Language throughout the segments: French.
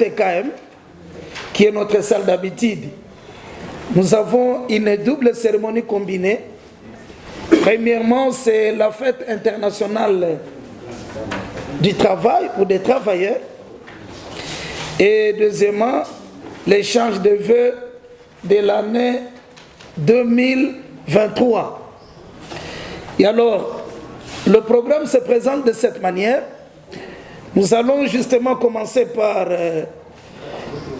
TKM, qui est notre salle d'habitude, nous avons une double cérémonie combinée. Premièrement, c'est la fête internationale du travail ou des travailleurs. Et deuxièmement, l'échange de vœux de l'année 2023. Et alors, le programme se présente de cette manière. Nous allons justement commencer par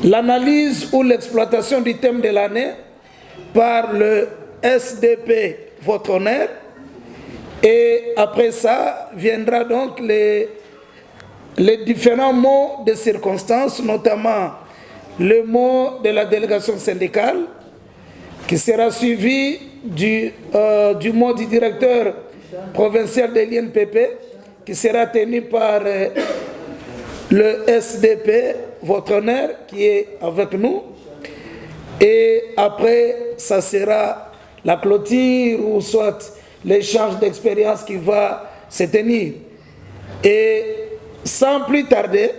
l'analyse ou l'exploitation du thème de l'année par le SDP Votre Honneur. Et après ça, viendra donc les différents mots de circonstances, notamment le mot de la délégation syndicale, qui sera suivi du mot du directeur provincial de l'INPP, qui sera tenu par le SDP, Votre Honneur, qui est avec nous. Et après, ça sera la clôture ou soit l'échange d'expérience qui va se tenir. Et sans plus tarder,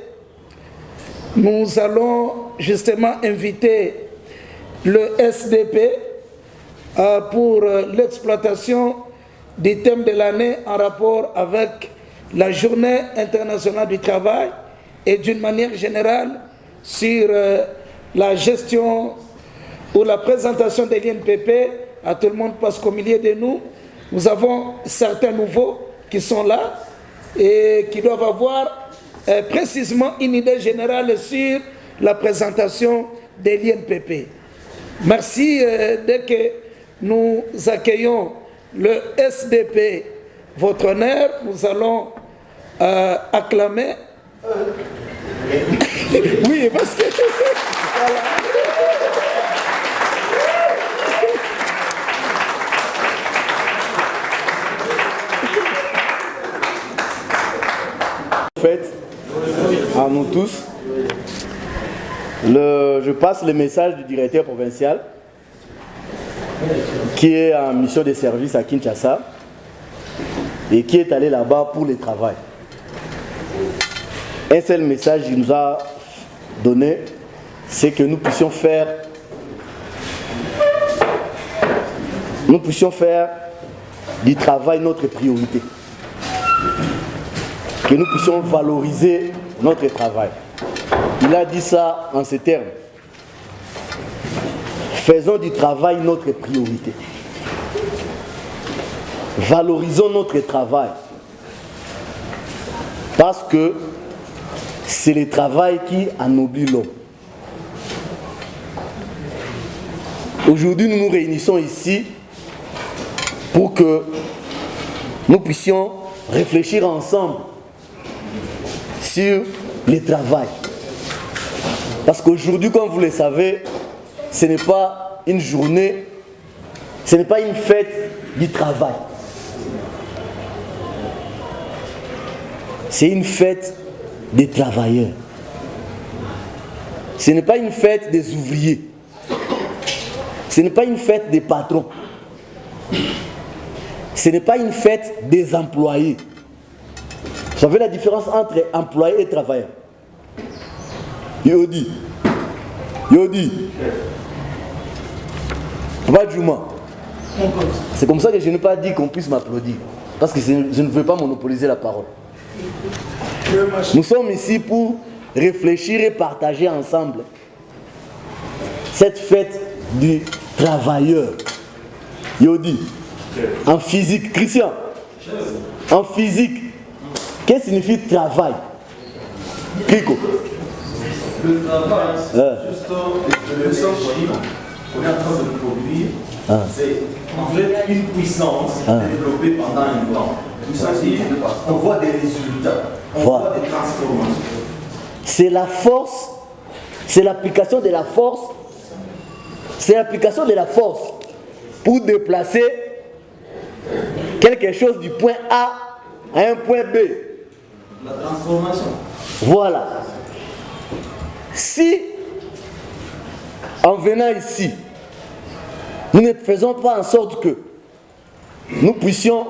nous allons justement inviter le SDP pour l'exploitation du thème de l'année en rapport avec la Journée internationale du travail et d'une manière générale sur la gestion ou la présentation de l'INPP à tout le monde, parce qu'au milieu de nous, nous avons certains nouveaux qui sont là et qui doivent avoir précisément une idée générale sur la présentation de l'INPP. Merci. Dès que nous accueillons le SDP Votre Honneur, nous allons acclamer. Oui, parce que... Voilà. À nous tous, je passe le message du directeur provincial qui est en mission de service à Kinshasa et qui est allé là-bas pour le travail. Un seul message qu'il nous a donné, c'est que nous puissions faire du travail notre priorité. Que nous puissions valoriser notre travail. Il a dit ça en ces termes. Faisons du travail notre priorité. Valorisons notre travail. Parce que c'est le travail qui anoblit l'homme. Aujourd'hui, nous nous réunissons ici pour que nous puissions réfléchir ensemble sur le travail. Parce qu'aujourd'hui, comme vous le savez, ce n'est pas une journée, ce n'est pas une fête du travail. C'est une fête des travailleurs. Ce n'est pas une fête des ouvriers. Ce n'est pas une fête des patrons. Ce n'est pas une fête des employés. Vous savez la différence entre employé et travailleur? Yodi. C'est comme ça que je n'ai pas dit qu'on puisse m'applaudir. Parce que je ne veux pas monopoliser la parole. Nous sommes ici pour réfléchir et partager ensemble cette fête du travailleur. Yodi. En physique, Christian. En physique. Qu'est-ce que signifie travail? Kiko. Le travail, c'est juste on est en train de produire. C'est en fait une puissance développée pendant un temps. C'est-à-dire on voit des résultats, on voit des transformations. C'est la force, c'est l'application de la force, c'est l'application de la force pour déplacer quelque chose du point A à un point B. La transformation. Voilà. Si, en venant ici, nous ne faisons pas en sorte que nous puissions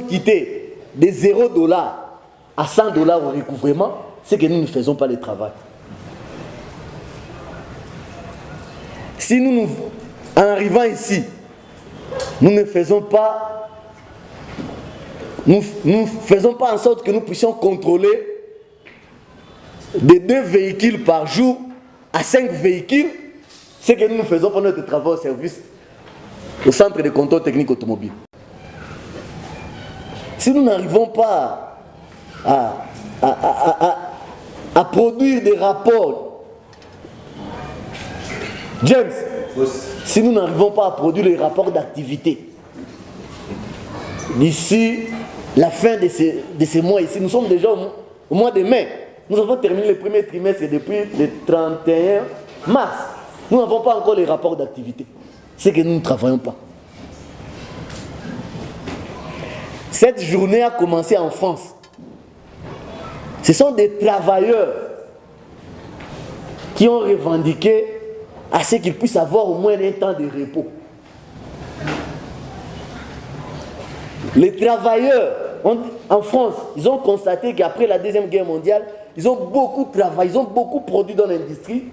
quitter des $0 à $100 au recouvrement, c'est que nous ne faisons pas le travail. Si nous, en arrivant ici, nous ne faisons pas, nous faisons pas en sorte que nous puissions contrôler de 2 véhicules par jour à 5 véhicules, c'est que nous ne faisons pas notre travail au service au centre de contrôle technique automobile. Si nous n'arrivons pas à produire des rapports, James, si nous n'arrivons pas à produire les rapports d'activité d'ici la fin de ces mois ici, nous sommes déjà au mois de mai. Nous avons terminé le premier trimestre depuis le 31 mars. Nous n'avons pas encore les rapports d'activité. C'est que nous ne travaillons pas. Cette journée a commencé en France. Ce sont des travailleurs qui ont revendiqué à ce qu'ils puissent avoir au moins un temps de repos. Les travailleurs en France, ils ont constaté qu'après la Deuxième Guerre mondiale, ils ont beaucoup travaillé, ils ont beaucoup produit dans l'industrie.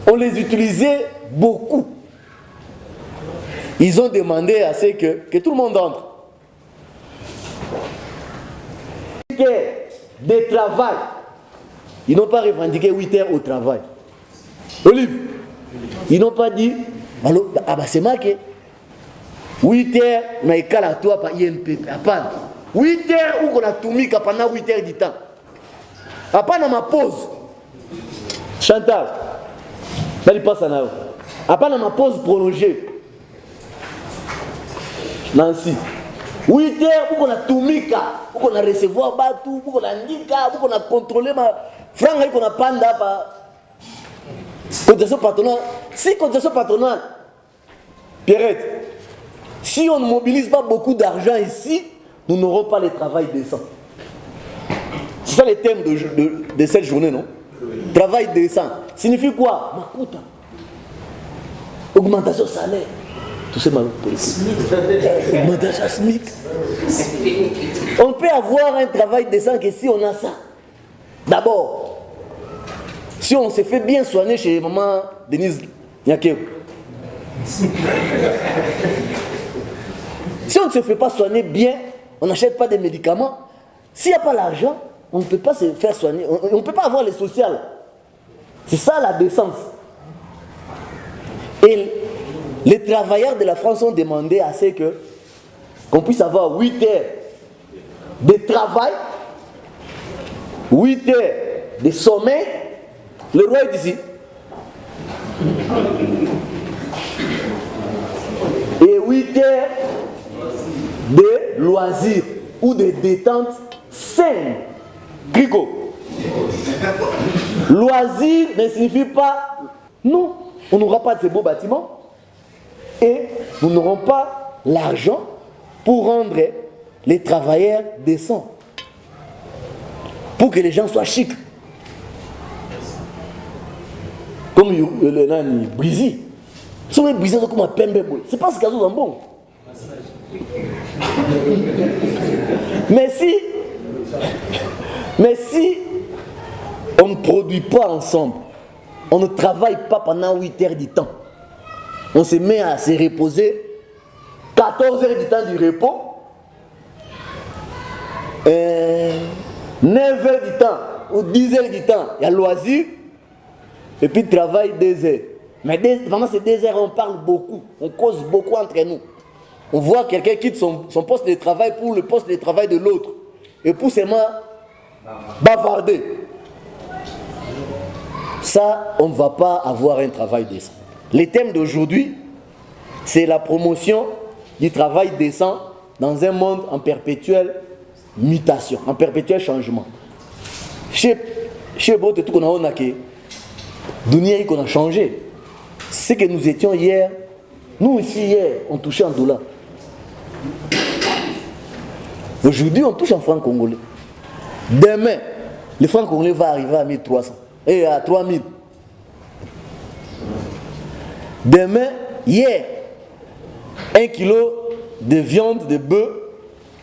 On les utilisait beaucoup. Ils ont demandé à ce que tout le monde entre. Des travail. Ils n'ont pas revendiqué 8 heures au travail. Olive, ils n'ont pas dit, alors, c'est marqué. 8 heures, mais il à toi par INPP. 8 heures où on a tout mis pendant 8 heures du temps. Après, dans ma pause, Chantal, il passe en avant. Après, dans ma pause prolongée, Nancy, 8 heures où on a tout mis, où on a recevoir tout, où on a nika, où on a contrôlé ma franc, qu'on a panda par cotisation patronale. Si cotisation patronale, Pierrette, si on ne mobilise pas beaucoup d'argent ici, nous n'aurons pas le travail décent. C'est ça le thème de cette journée, non? Travail décent. Signifie quoi? Makuta. Augmentation salaire. Tout c'est mal politique. Augmentation SMIC. On peut avoir un travail décent que si on a ça. D'abord, si on se fait bien soigner chez maman Denise Nyakeo. Si on ne se fait pas soigner bien, on n'achète pas de médicaments. S'il n'y a pas l'argent, on ne peut pas se faire soigner. On ne peut pas avoir le social. C'est ça la décence. Et les travailleurs de la France ont demandé à ce qu'on puisse avoir 8 heures de travail, 8 heures de sommeil. Le roi est ici. Et 8 heures de loisirs ou de détente saine. Grigo. Loisir ne signifie pas non, on n'aura pas de ces beaux bâtiments et nous n'aurons pas l'argent pour rendre les travailleurs décents, pour que les gens soient chics. Comme le nani Brizi. Si on est Brizi, c'est comme un pembe. C'est pas ce qu'ils ont bon. Mais si on ne produit pas ensemble, on ne travaille pas pendant 8 heures du temps, on se met à se reposer 14 heures du temps du repos, 9 heures du temps ou 10 heures du temps, il y a loisir, et puis travail 2 heures. Mais pendant ces 2 heures, on parle beaucoup, on cause beaucoup entre nous. On voit quelqu'un quitte son poste de travail pour le poste de travail de l'autre. Et pour seulement bavarder. Ça, on ne va pas avoir un travail décent. Le thème d'aujourd'hui, c'est la promotion du travail décent dans un monde en perpétuelle mutation, en perpétuel changement. Chez Bote, tout qu'on a que Dunia qu'on a changé. C'est que nous étions hier, nous ici hier, on touchait en dollars. Aujourd'hui, on touche en francs congolais. Demain, le franc congolais va arriver à 1300 et à 3000. Demain, hier, 1 kilo de viande de bœuf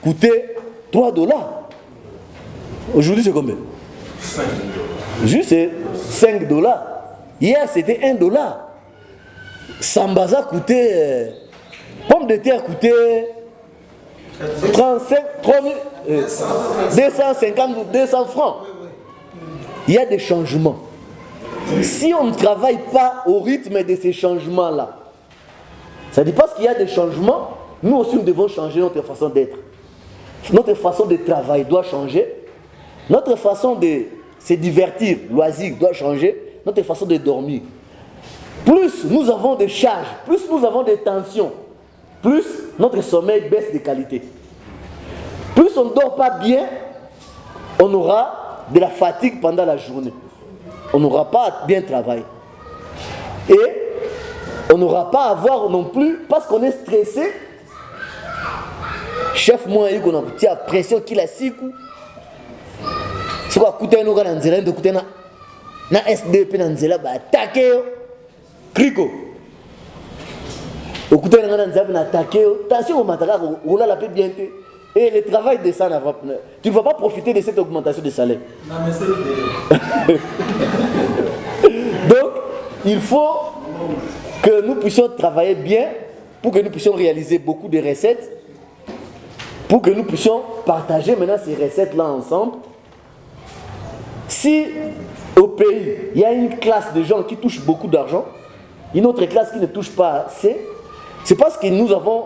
coûtait $3. Aujourd'hui, c'est combien? Juste 5 $. Hier, c'était 1 $. Sambaza coûtait... pomme de terre coûtait 200 francs. Il y a des changements. Si on ne travaille pas au rythme de ces changements-là, ça dit parce qu'il y a des changements, nous aussi nous devons changer notre façon d'être. Notre façon de travail doit changer. Notre façon de se divertir, loisir, doit changer. Notre façon de dormir. Plus nous avons de charges, plus nous avons de tensions, plus notre sommeil baisse de qualité. Plus on ne dort pas bien, on aura de la fatigue pendant la journée. On n'aura pas à bien travailler. Et on n'aura pas à voir non plus, parce qu'on est stressé, chef moi, il y a pression qu'il a 6 coups. C'est quoi, écoutez, nous allons écouter na SDP, nous allons attaquer. Crico. Écoutez, nous allons attaquer. Attention au matériel, on l'a la bien. Et le travail de ça, tu ne vas pas profiter de cette augmentation de salaire. Non, mais c'est donc, il faut que nous puissions travailler bien pour que nous puissions réaliser beaucoup de recettes, pour que nous puissions partager maintenant ces recettes-là ensemble. Si au pays, il y a une classe de gens qui touchent beaucoup d'argent, une autre classe qui ne touche pas assez, c'est parce que nous avons...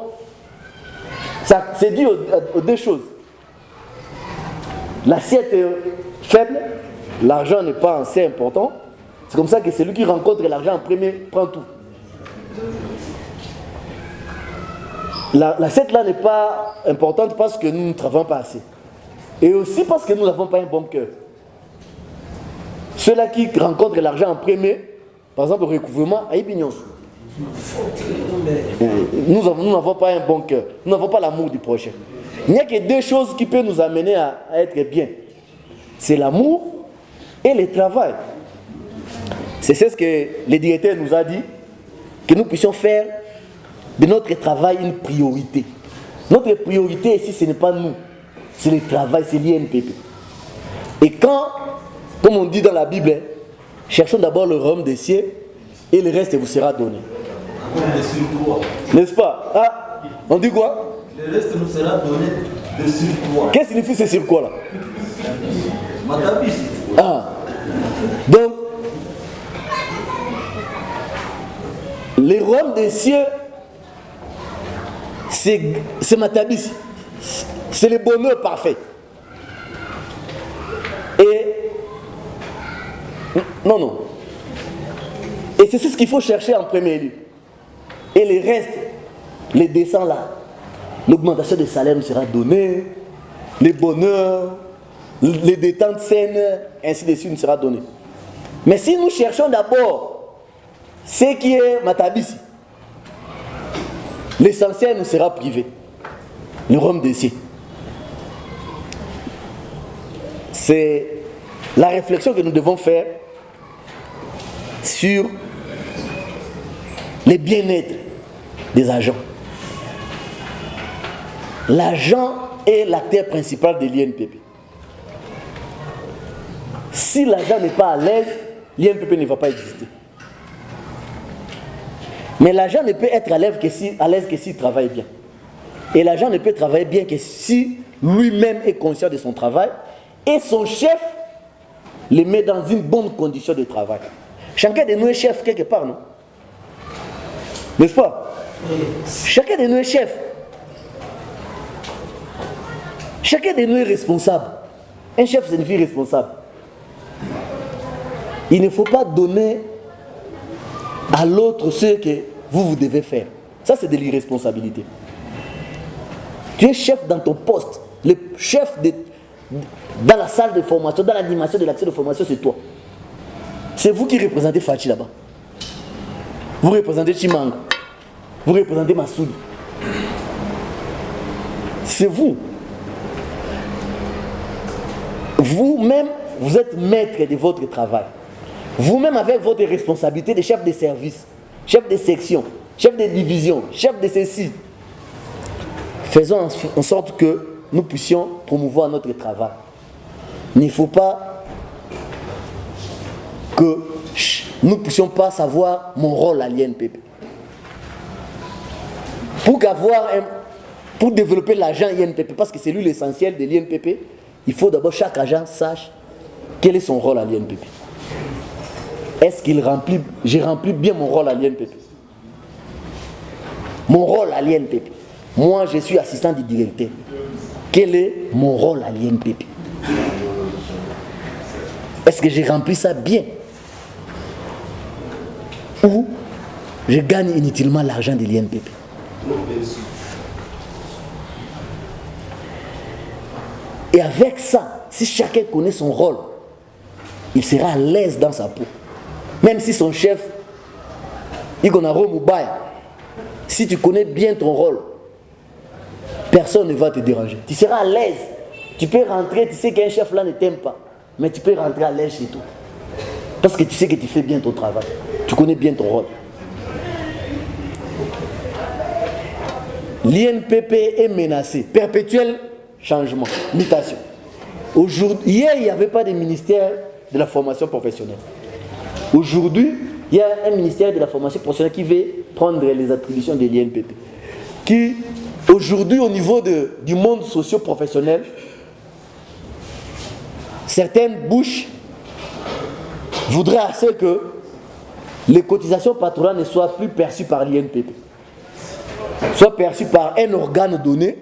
Ça, c'est dû aux deux choses. L'assiette est faible, l'argent n'est pas assez important. C'est comme ça que celui qui rencontre l'argent en premier prend tout. L'assiette là n'est pas importante parce que nous ne travaillons pas assez. Et aussi parce que nous n'avons pas un bon cœur. Ceux-là qui rencontrent l'argent en premier, par exemple au recouvrement, à Ibignon. Nous n'avons pas un bon cœur. Nous n'avons pas l'amour du prochain. Il n'y a que deux choses qui peuvent nous amener à être bien. C'est l'amour et le travail. C'est ce que le directeur nous a dit, que nous puissions faire de notre travail une priorité. Notre priorité ici, ce n'est pas nous, c'est le travail, c'est l'INPP. Et quand, comme on dit dans la Bible, cherchons d'abord le royaume des cieux et le reste vous sera donné. N'est-ce pas? Ah, on dit quoi? Le reste nous sera donné de surcroît. Qu'est-ce que signifie ce surcroît là? Matabis. Ah, donc, le royaume des cieux, c'est Matabis. C'est le bonheur parfait. Et, non. Et c'est ce qu'il faut chercher en premier lieu. Et le reste, les descends là, l'augmentation des salaires nous sera donnée, les bonheurs, les détentes saines, ainsi de suite nous sera donné. Mais si nous cherchons d'abord ce qui est Matabisi, l'essentiel nous sera privé. Le royaume des cieux. C'est la réflexion que nous devons faire sur le bien-être des agents. L'agent est l'acteur principal de l'INPP. Si l'agent n'est pas à l'aise, l'INPP ne va pas exister. Mais l'agent ne peut être à l'aise que s'il travaille bien. Et l'agent ne peut travailler bien que si lui-même est conscient de son travail et son chef le met dans une bonne condition de travail. Chacun de nous est chef quelque part, non? N'est-ce pas? Chacun de nous est chef. Chacun de nous est responsable. Un chef signifie responsable. Il ne faut pas donner à l'autre ce que vous devez faire. Ça, c'est de l'irresponsabilité. Tu es chef dans ton poste. Le chef dans la salle de formation, dans l'animation de l'action de formation, c'est toi. C'est vous qui représentez Fachi là-bas. Vous représentez Chimanga. Vous représentez Massoudi. C'est vous. Vous-même, vous êtes maître de votre travail. Vous-même, avec votre responsabilité de chef de service, chef de section, chef de division, chef de ceci, faisons en sorte que nous puissions promouvoir notre travail. Il ne faut pas que nous ne puissions pas savoir mon rôle à l'INPP. Pour développer l'agent INPP, parce que c'est lui l'essentiel de l'INPP, il faut d'abord que chaque agent sache quel est son rôle à l'INPP. Est-ce qu'il remplit, j'ai rempli bien mon rôle à l'INPP? Mon rôle à l'INPP. Moi, je suis assistant du directeur. Quel est mon rôle à l'INPP? Est-ce que j'ai rempli ça bien? Ou je gagne inutilement l'argent de l'INPP? Et avec ça, si chacun connaît son rôle, il sera à l'aise dans sa peau. Même si son chef, il connaît Rome ou Baye, si tu connais bien ton rôle, personne ne va te déranger. Tu seras à l'aise. Tu peux rentrer, tu sais qu'un chef là ne t'aime pas, mais tu peux rentrer à l'aise chez toi. Parce que tu sais que tu fais bien ton travail. Tu connais bien ton rôle. L'INPP est menacé. Perpétuel changement, mutation. Hier, il n'y avait pas de ministère de la formation professionnelle. Aujourd'hui, il y a un ministère de la formation professionnelle qui veut prendre les attributions de l'INPP. Qui, aujourd'hui, au niveau du monde socio-professionnel, certaines bouches voudraient assez que les cotisations patronales ne soient plus perçues par l'INPP, soient perçues par un organe donné,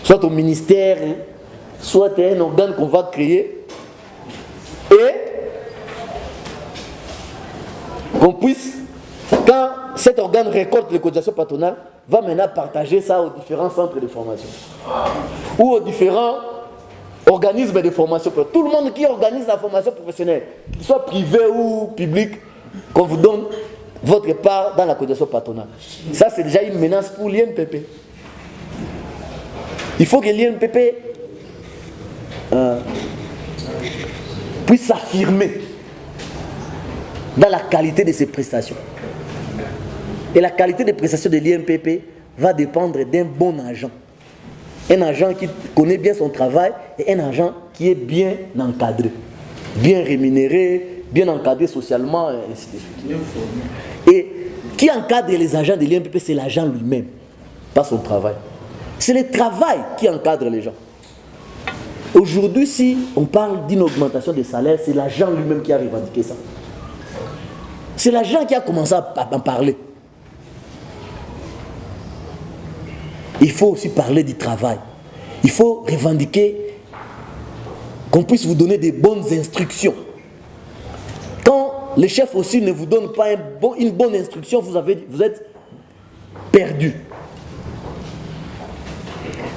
soit au ministère, soit un organe qu'on va créer, et qu'on puisse, quand cet organe récolte les cotisations patronales, va maintenant partager ça aux différents centres de formation ou aux différents organismes de formation. Tout le monde qui organise la formation professionnelle, qu'il soit privé ou public, qu'on vous donne votre part dans la cotisation patronale. Ça, c'est déjà une menace pour l'INPP. Il faut que l'INPP puisse s'affirmer dans la qualité de ses prestations. Et la qualité des prestations de l'INPP va dépendre d'un bon agent. Un agent qui connaît bien son travail et un agent qui est bien encadré, bien rémunéré, bien encadré socialement, et ainsi de suite. Et qui encadre les agents de l'INPP, c'est l'agent lui-même, pas son travail. C'est le travail qui encadre les gens. Aujourd'hui, si on parle d'une augmentation des salaires, c'est l'agent lui-même qui a revendiqué ça. C'est l'agent qui a commencé à en parler. Il faut aussi parler du travail. Il faut revendiquer qu'on puisse vous donner des bonnes instructions. Quand le chef aussi ne vous donne pas une bonne instruction, vous êtes perdu.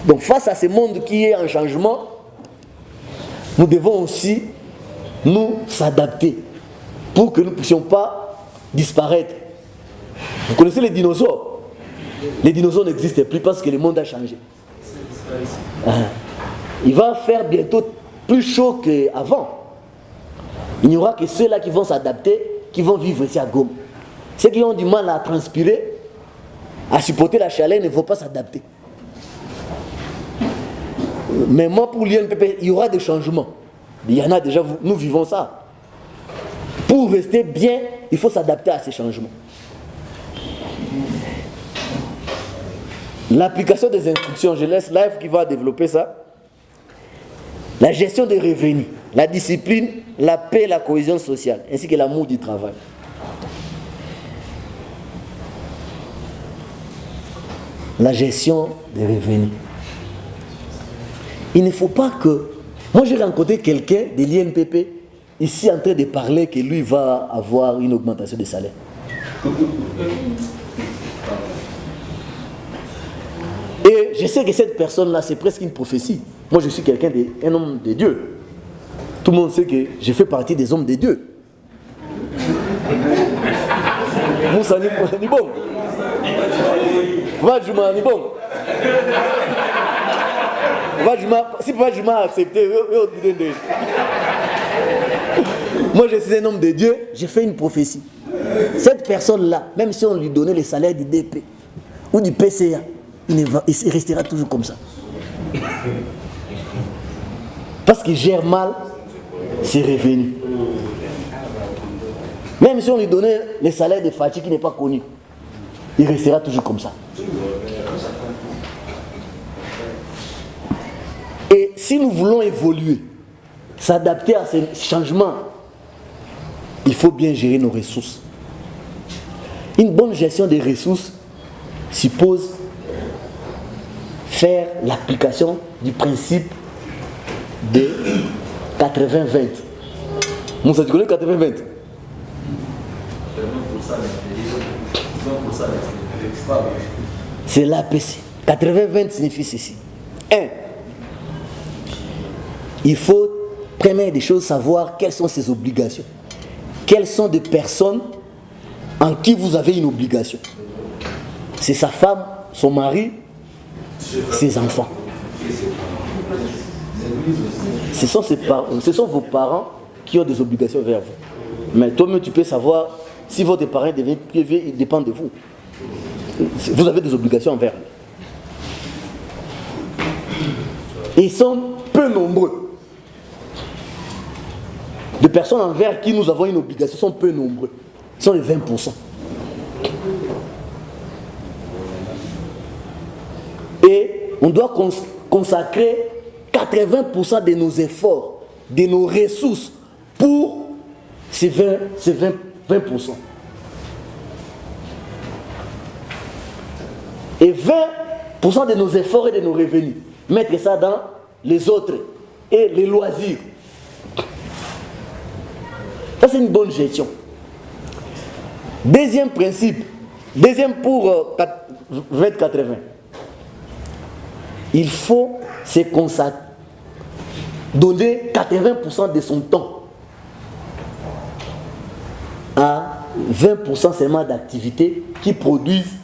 Donc face à ce monde qui est en changement, nous devons aussi nous s'adapter pour que nous ne puissions pas disparaître. Vous connaissez les dinosaures? Les dinosaures n'existent plus parce que le monde a changé. Il va faire bientôt plus chaud qu'avant. Il n'y aura que ceux-là qui vont s'adapter, qui vont vivre ici à Goma. Ceux qui ont du mal à transpirer, à supporter la chaleur, ne vont pas s'adapter. Mais moi, pour l'INPP, il y aura des changements. Il y en a déjà, nous vivons ça. Pour rester bien, il faut s'adapter à ces changements. L'application des instructions, je laisse Live qui va développer ça. La gestion des revenus, la discipline, la paix, la cohésion sociale, ainsi que l'amour du travail. La gestion des revenus. Il ne faut pas que... Moi, j'ai rencontré quelqu'un de l'INPP ici en train de parler que lui va avoir une augmentation de salaire. Et je sais que cette personne-là, c'est presque une prophétie. Moi, je suis un homme de Dieu. Tout le monde sait que je fais partie des hommes de Dieu. Moussa ni bon. Vajuma ni bon. Si Vajuma a accepté, moi je suis un homme de Dieu, j'ai fait une prophétie. Cette personne-là, même si on lui donnait les salaires du DP ou du PCA, il restera toujours comme ça. Parce qu'il gère mal ses revenus. Même si on lui donnait le salaire de Fatih qui n'est pas connu, il restera toujours comme ça. Et si nous voulons évoluer, s'adapter à ces changements, il faut bien gérer nos ressources. Une bonne gestion des ressources suppose faire l'application du principe de 80-20. Moussa, tu connais 80-20? C'est l'APC. 80-20 signifie ceci. 1. Il faut, première des choses, savoir quelles sont ses obligations. Quelles sont des personnes en qui vous avez une obligation. C'est sa femme, son mari, ses enfants. Ce sont vos parents qui ont des obligations vers vous. Mais toi-même, tu peux savoir si votre parent devient privé, il dépend de vous. Vous avez des obligations envers eux. Ils sont peu nombreux. De personnes envers qui nous avons une obligation sont peu nombreux. Ils sont les 20%. Et on doit consacrer 80% de nos efforts, de nos ressources pour ces 20%. Et 20% de nos efforts et de nos revenus, mettre ça dans les autres et les loisirs. Ça, c'est une bonne gestion. Deuxième principe, pour 20-80. Il faut se consacrer, donner 80% de son temps à 20% seulement d'activités qui produisent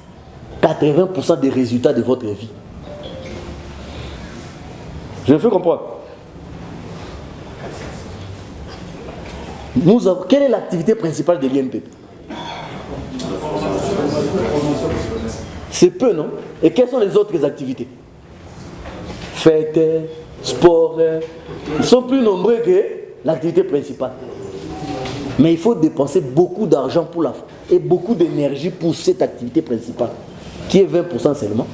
80% des résultats de votre vie. Je me fais comprendre. Quelle est l'activité principale de l'INPP? C'est peu, non? Et quelles sont les autres activités? Fêtes, sport, ils sont plus nombreux que l'activité principale. Mais il faut dépenser beaucoup d'argent et beaucoup d'énergie pour cette activité principale, qui est 20% seulement.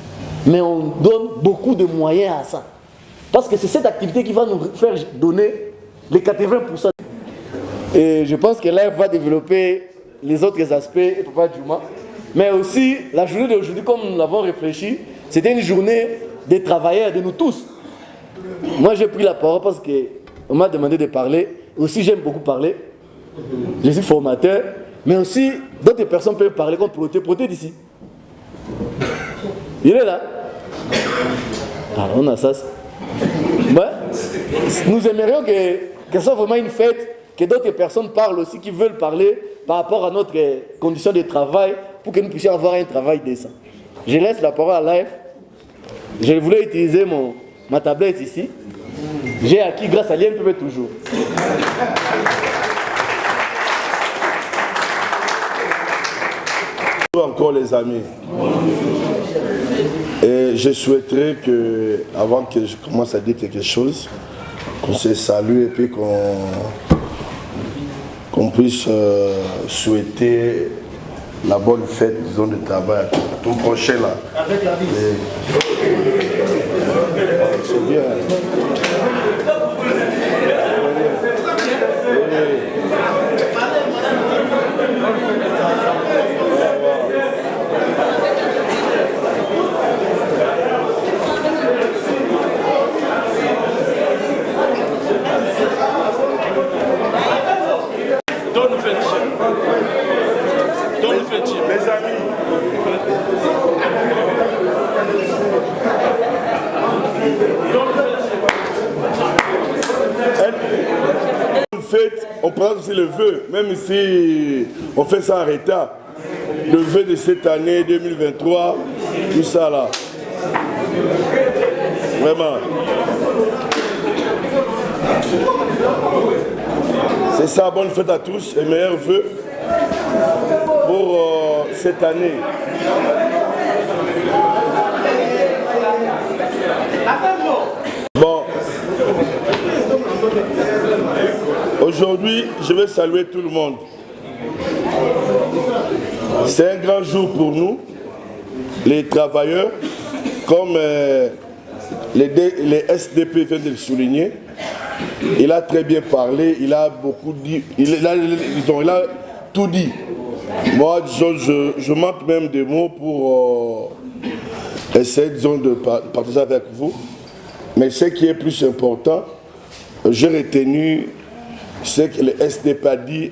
Mais on donne beaucoup de moyens à ça. Parce que c'est cette activité qui va nous faire donner les 80%. Et je pense que là, elle va développer les autres aspects, et Papa Djouma. Mais aussi, la journée d'aujourd'hui, comme nous l'avons réfléchi, c'était une journée des travailleurs, de nous tous. Moi, j'ai pris la parole parce qu'on m'a demandé de parler. Aussi, j'aime beaucoup parler. Je suis formateur. Mais aussi, d'autres personnes peuvent parler comme Proté d'ici. Il est là. Ah, on a ça. Ouais. Nous aimerions que ce soit vraiment une fête, que d'autres personnes parlent aussi, qui veulent parler par rapport à notre condition de travail, pour que nous puissions avoir un travail décent. Je laisse la parole à l'AF. Je voulais utiliser ma tablette ici. J'ai acquis grâce à l'INPP toujours. Bonjour encore les amis. Et je souhaiterais que, avant que je commence à dire quelque chose, qu'on se salue et puis qu'on puisse souhaiter la bonne fête, disons, de travail à ton prochain là. Avec la vie. C'est bien. Les amis, une fête, on prend aussi le vœu, même si on fait ça en retard. Le vœu de cette année 2023, tout ça là. Vraiment. C'est ça, bonne fête à tous et meilleurs vœux pour cette année. Bon, aujourd'hui, je vais saluer tout le monde. C'est un grand jour pour nous, les travailleurs, comme les SDP viennent de le souligner. Il a très bien parlé, il a beaucoup dit, il a tout dit. Moi, disons, je manque même des mots pour essayer, disons, de partager avec vous. Mais ce qui est plus important, j'ai retenu ce que le SDP a dit,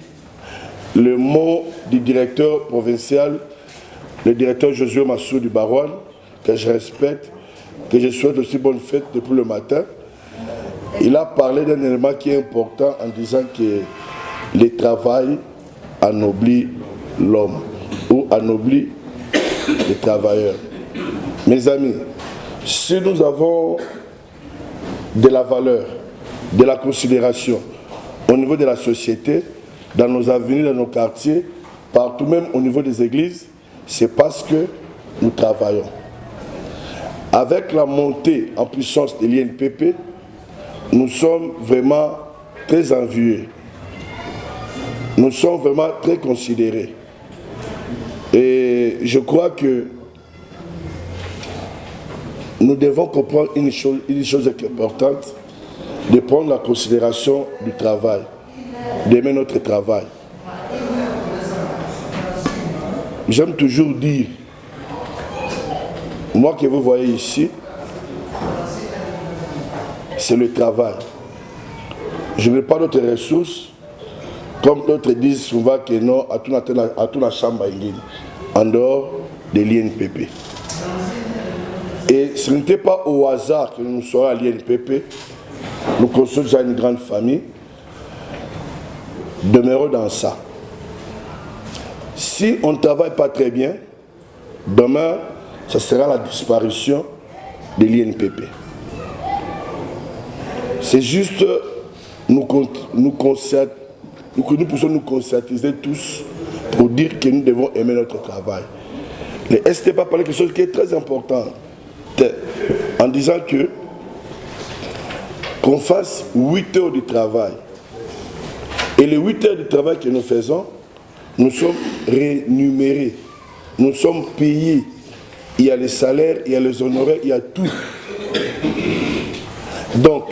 le mot du directeur provincial, le directeur Josué Massou du Barouane, que je respecte, que je souhaite aussi bonne fête depuis le matin. Il a parlé d'un élément qui est important en disant que le travail anoblit l'homme ou anoblit les travailleurs. Mes amis, si nous avons de la valeur, de la considération au niveau de la société, dans nos avenues, dans nos quartiers, partout même au niveau des églises, c'est parce que nous travaillons. Avec la montée en puissance de l'INPP, nous sommes vraiment très envieux. Nous sommes vraiment très considérés. Et je crois que nous devons comprendre une chose importante, de prendre la considération du travail, d'aimer notre travail. J'aime toujours dire, moi que vous voyez ici, c'est le travail. Je n'ai pas d'autres ressources, comme d'autres disent souvent que non, à toute la chambre en dehors de l'INPP. Et ce n'était pas au hasard que nous sommes à l'INPP. Nous construisons déjà une grande famille. Demeurons dans ça. Si on ne travaille pas très bien, demain, ce sera la disparition de l'INPP. C'est juste nous puissions nous conscientiser tous pour dire que nous devons aimer notre travail. Le SDP a parlé de quelque chose qui est très important, en disant qu'on fasse 8 heures de travail. Et les 8 heures de travail que nous faisons, nous sommes rémunérés, nous sommes payés. Il y a les salaires, il y a les honoraires, il y a tout. Donc,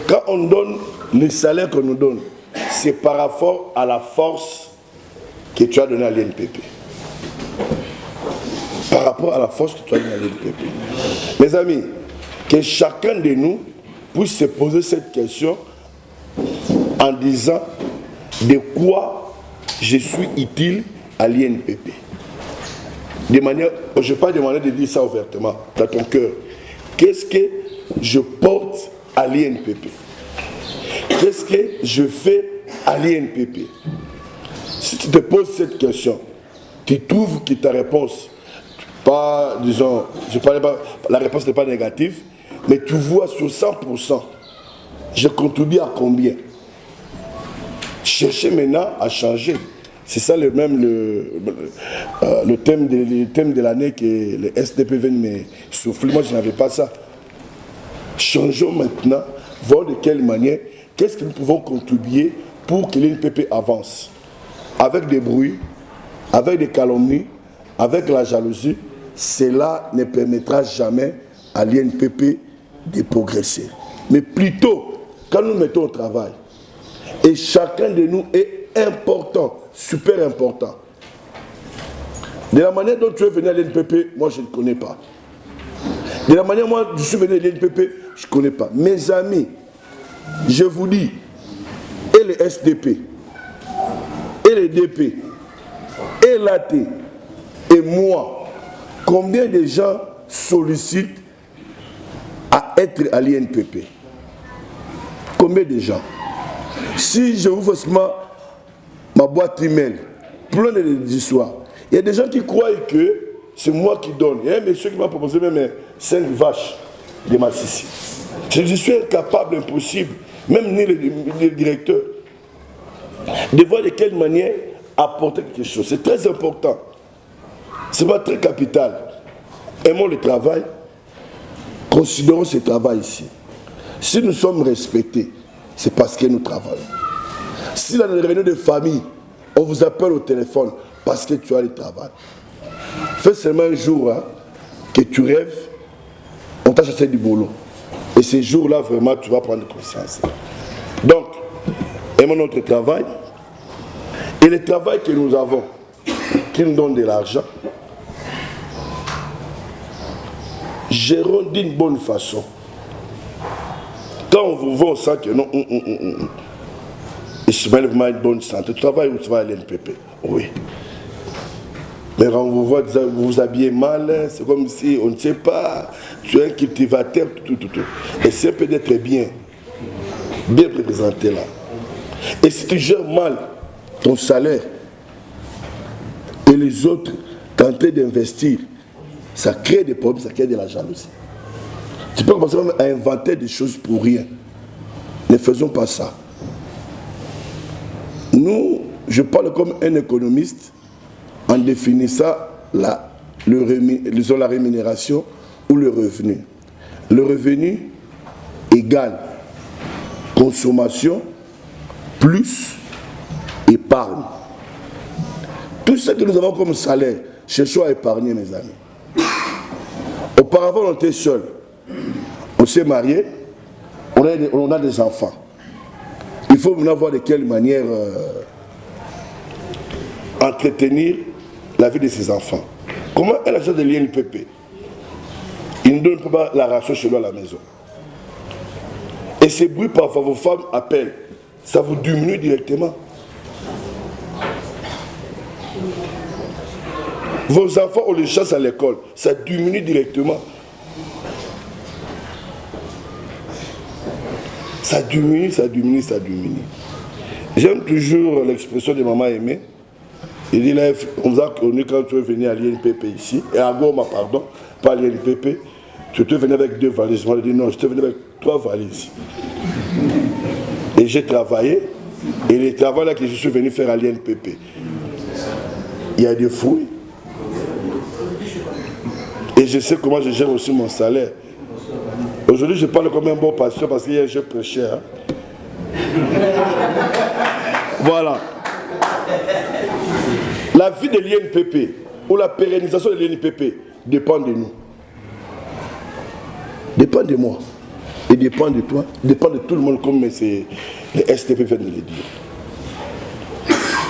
quand on donne les salaires qu'on nous donne, c'est par rapport à la force que tu as donnée à l'INPP. Par rapport à la force que tu as donnée à l'INPP. Mes amis, que chacun de nous puisse se poser cette question en disant de quoi je suis utile à l'INPP. De manière, je ne vais pas demander de dire ça ouvertement, dans ton cœur. Qu'est-ce que je porte à l'INPP? Qu'est-ce que je fais à l'INPP? Si tu te poses cette question, tu trouves que ta réponse, pas, disons, la réponse n'est pas négative, mais tu vois sur 100%, je contribue à combien? Cherchez maintenant à changer. C'est ça le thème de l'année que les SDP viennent me souffler. Moi, je n'avais pas ça. Changeons maintenant, voir de quelle manière, qu'est-ce que nous pouvons contribuer pour que l'INPP avance. Avec des bruits, avec des calomnies, avec la jalousie, cela ne permettra jamais à l'INPP de progresser. Mais plutôt, quand nous mettons au travail, et chacun de nous est important, super important. De la manière dont tu es venu à l'INPP, moi je ne connais pas. De la manière dont moi je suis venu à l'INPP, je ne connais pas. Mes amis, je vous dis, et les SDP, et les DP, et l'AT, et moi, combien de gens sollicitent à être à l'INPP? Combien de gens? Si je vous fais seulement ma boîte email, plein d'histoires, il y a des gens qui croient que c'est moi qui donne. Il y a un monsieur qui m'a proposé même 5 vaches de Massissi. Je suis incapable, impossible, même ni le directeur, de voir de quelle manière apporter quelque chose. C'est très important. C'est pas très capital. Aimons le travail, considérons ce travail ici. Si nous sommes respectés, c'est parce que nous travaillons. Si dans les réunions de famille, on vous appelle au téléphone parce que tu as le travail. Fais seulement un jour hein, que tu rêves, on t'a chassé du boulot. Et ces jours-là, vraiment, tu vas prendre conscience. Donc, aimons notre travail. Et le travail que nous avons, qui nous donne de l'argent, gérons d'une bonne façon. Quand on vous vend ça, que non, et je mets vraiment une bonne santé, tu travailles ou tu vas à l'NPP? Oui. Mais quand on vous voit, vous vous habillez mal, c'est comme si on ne sait pas, tu es un cultivateur, tout. Et c'est peut-être bien représenté là. Et si tu gères mal ton salaire et les autres tenter d'investir, ça crée des problèmes, ça crée de la jalousie. Tu peux commencer même à inventer des choses pour rien. Ne faisons pas ça. Nous, je parle comme un économiste en définissant la rémunération ou le revenu. Le revenu égale consommation plus épargne. Tout ce que nous avons comme salaire, cherchons à épargner, mes amis. Auparavant, on était seuls. On s'est marié, on a des enfants. Il faut maintenant voir de quelle manière entretenir la vie de ses enfants. Comment elle achète de l'INPP? Il ne donne pas la ration chez lui à la maison. Et ces bruits, parfois, vos femmes appellent. Ça vous diminue directement. Vos enfants, on les chasse à l'école. Ça diminue directement. Ça diminue. J'aime toujours l'expression de maman aimée. Il dit là, on nous a connu quand tu es venu à l'INPP ici, et à Goma, pardon, pas à l'INPP, tu es venu avec 2 valises. Moi, je dis non, je suis venu avec 3 valises. Et j'ai travaillé, et le travail là que je suis venu faire à l'INPP, il y a des fruits. Et je sais comment je gère aussi mon salaire. Aujourd'hui, je parle comme un bon pasteur parce qu'hier, je prêchais. Hein. Voilà. La vie de l'INPP ou la pérennisation de l'INPP dépend de nous. Dépend de moi. Et dépend de toi. Dépend de tout le monde comme les STP viennent de le dire.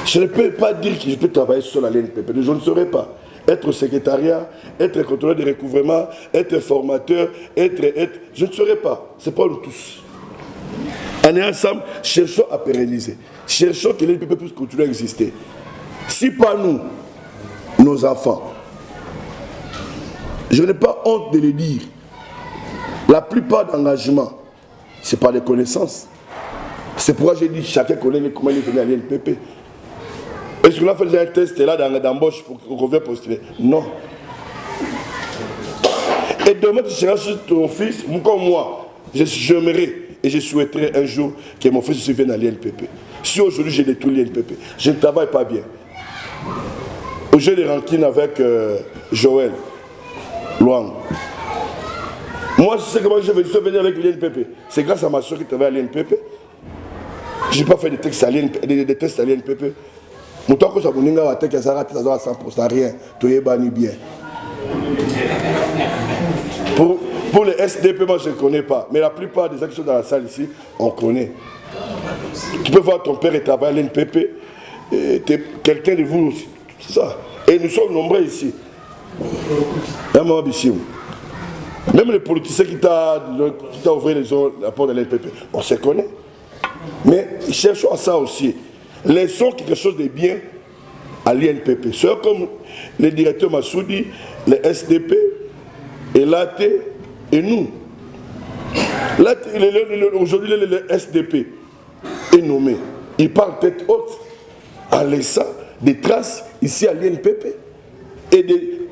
Je ne peux pas dire que je peux travailler seul à l'INPP. Je ne saurais pas. Être secrétariat, être contrôleur de recouvrement, être formateur, je ne saurais pas. C'est pas nous tous. On est ensemble, cherchons à pérenniser. Cherchons que l'INPP puisse continuer à exister. Si pas nous, nos enfants, je n'ai pas honte de le dire, la plupart d'engagements, ce n'est pas des connaissances. C'est pourquoi j'ai dit chacun connaît comment il est venu à l'INPP. Est-ce qu'on a fait un test là d'embauche pour qu'on vienne postuler? Non. Et demain, tu seras chez ton fils, comme moi, j'aimerais et je souhaiterais un jour que mon fils vienne à l'INPP. Si aujourd'hui j'ai détruit l'INPP, je ne travaille pas bien. J'ai des rancines avec Joël Luang. Moi, je sais comment je vais venir avec l'INPP. C'est grâce à ma soeur qui travaille à l'INPP. Je n'ai pas fait des tests à l'INPP. Mon temps que ça vous n'a pas fait à 100%, rien. Tout est banni bien. Pour les SDP, moi je ne connais pas. Mais la plupart des gens qui sont dans la salle ici, on connaît. Tu peux voir ton père et travailler à l'INPP. Quelqu'un de vous aussi. C'est ça. Et nous sommes nombreux ici. Même les politiciens qui t'ont ouvert la porte de l'INPP, on se connaît. Mais cherchons à ça aussi. Laissons quelque chose de bien à l'INPP. Ceux comme le directeur Massoudi, les SDP, et l'AT, et nous. Aujourd'hui, le SDP est nommé. Il parle tête haute en laissant des traces ici à l'INPP. Et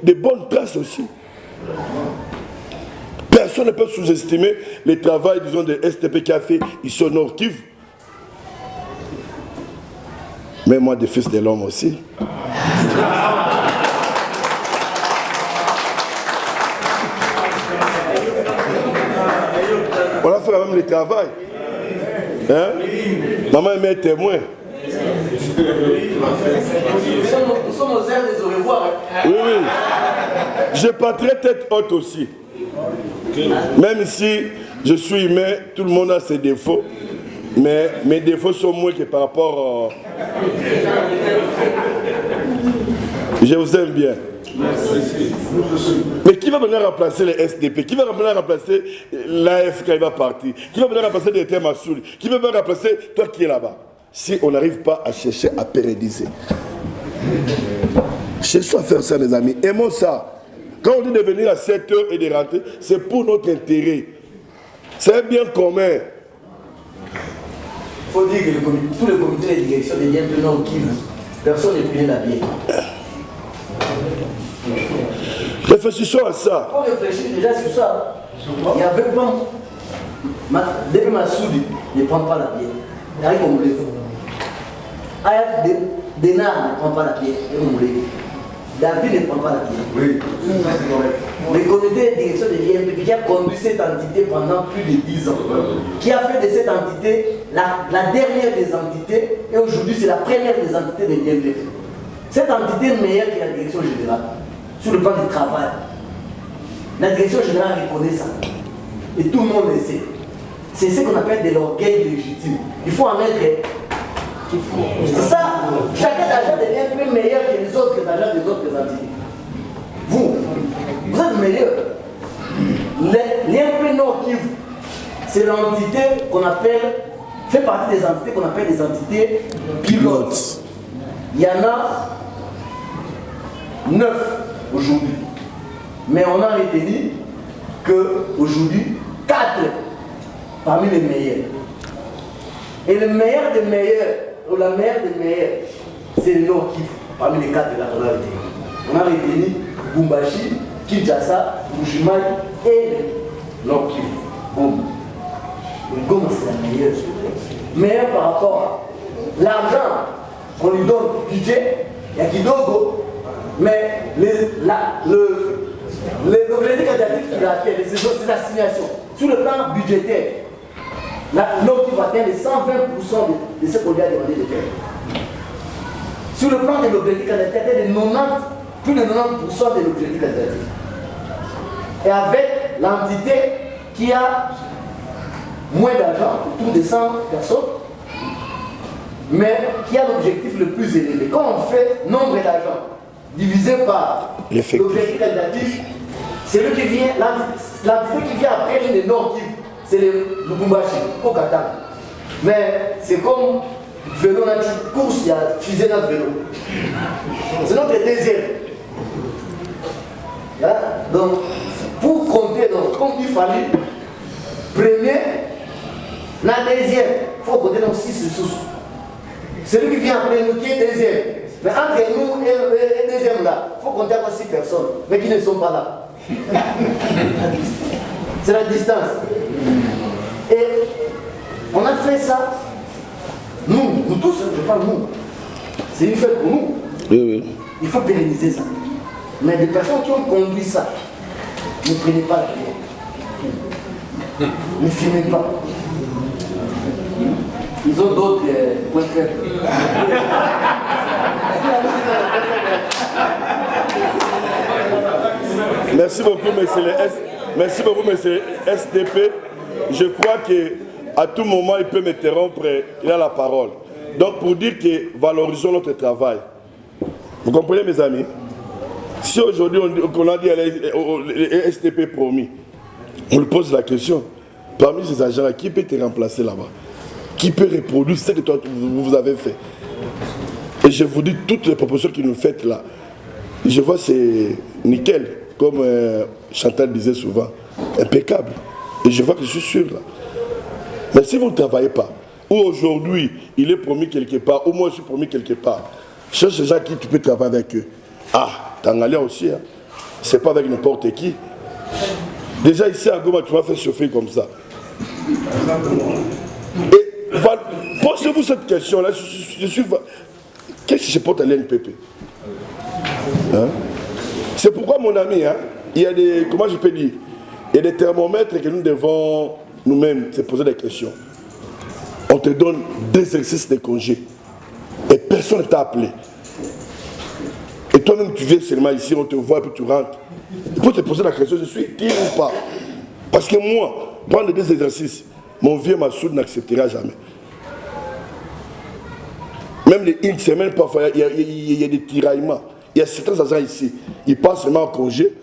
des bonnes traces aussi. Personne ne peut sous-estimer le travail, disons, de SDP qui a fait ici au Nord Kivu. Mais moi, des fils de l'homme aussi. On a fait quand même le travail. Hein? Maman est témoin. Nous sommes aux airs des au revoir. Oui, oui. Je partirai tête haute aussi. Même si je suis humain, tout le monde a ses défauts. Mais mes défauts sont moins que par rapport... Je vous aime bien. Mais qui va venir remplacer les SDP? Qui va venir remplacer l'AF quand il va partir? Qui va venir remplacer les thèmes Massouli? Qui va venir remplacer toi qui es là-bas? Si on n'arrive pas à chercher à pérenniser. Cherchons à faire ça, les amis. Aimons ça. Quand on dit de venir à 7 h et de rentrer, c'est pour notre intérêt. C'est un bien commun. Il faut dire que tous les comités de direction des liens de Nord Kivu, personne n'est payé la bière. Réfléchissons à ça. Il faut réfléchir déjà sur ça. Il y avait pas. Depuis Massoudi ne prend pas la bière. Il y a comme les fous. AF Denar ne prend pas la bière. David ne prend pas la bière. Oui. Le comité de direction de l'IMP qui a conduit cette entité pendant plus de 10 ans, qui a fait de cette entité la dernière des entités, et aujourd'hui c'est la première des entités de l'IMP. Cette entité est meilleure que la direction générale, sur le plan du travail. La direction générale reconnaît ça. Et tout le monde le sait. C'est ce qu'on appelle de l'orgueil légitime. Il faut en être. C'est ça. Chacun agent devient plus meilleur que les autres agents des autres entités. Vous êtes meilleur. L'IMP Nord Kivu, c'est l'entité qu'on appelle, fait partie des entités qu'on appelle des entités pilotes. Il y en a 9 aujourd'hui. Mais on a retenu qu'aujourd'hui, 4 parmi les meilleurs. Et le meilleur des meilleurs, ou la meilleure des meilleurs, c'est le Nord Kivu, parmi les 4 là qu'on a retenu. On a retenu Bumbashi, Kinshasa, Bujimaï et le Nord Kivu. Goma. Le Goma, c'est la meilleure. Meilleure par rapport à l'argent qu'on lui donne, budget, il y a Kidogo, mais l'objectif qualitatif qu'il a atteint, c'est l'assignation. Sur le plan budgétaire, l'homme qui va atteindre les 120% de ce qu'on lui a demandé de faire. Sur le plan de l'objectif qualitatif, plus de 90% de l'objectif qualitatif. Et avec l'entité qui a moins d'argent, autour de 100 personnes, mais qui a l'objectif le plus élevé. Quand on fait nombre d'argent divisé par l'objectif qualitatif, c'est lui qui vient, l'entité qui vient après le Nord Kivu, c'est le Lubumbashi, au Qatar. Mais c'est comme vélo, course, il y a fusée dans le vélo. C'est notre deuxième. Là, donc, pour compter, donc, comme il fallait, premier, la deuxième, il faut compter donc 6 sous. Celui qui vient après nous qui est deuxième. Mais entre nous et deuxième là, il faut compter encore 6 personnes, mais qui ne sont pas là. C'est la distance. Et on a fait ça, nous tous, je parle nous. C'est une fête pour nous. Oui, oui. Il faut pérenniser ça. Mais des personnes qui ont conduit ça, ne prenez pas la bière. Ne filmez pas. Ils ont d'autres points faibles. Merci beaucoup, monsieur le SDP. Je crois qu'à tout moment, il peut m'interrompre, il a la parole. Donc, pour dire que valorisons notre travail. Vous comprenez, mes amis? Si aujourd'hui, on a dit à les SDP promis, on lui pose la question, parmi ces agents-là, qui peut te remplacer là-bas? Qui peut reproduire ce que toi, vous avez fait? Et je vous dis, toutes les propositions que nous faites là, je vois c'est nickel, comme Chantal disait souvent, impeccable. Et je vois que je suis sûr là. Mais si vous ne travaillez pas, ou aujourd'hui, il est promis quelque part, ou moi je suis promis quelque part, cherche des gens qui tu peux travailler avec eux. Ah, t'en allais aussi, hein. C'est pas avec n'importe qui. Déjà ici à Goma, tu vas faire chauffer comme ça. Et posez-vous cette question-là. Qu'est-ce que je porte à l'NPP? Hein? C'est pourquoi, mon ami, hein, il y a des, comment je peux dire, il y a des thermomètres que nous devons nous-mêmes se poser des questions. On te donne 2 exercices de congé. Personne ne t'a appelé. Et toi-même, tu viens seulement ici, on te voit et puis tu rentres. Il faut te poser la question, je suis utile ou pas? Parce que moi, prendre des exercices, mon vieux Massoud n'acceptera jamais. Même les une semaine, parfois, il y a des tiraillements. Il y a certains agents ici, ils passent seulement en congé,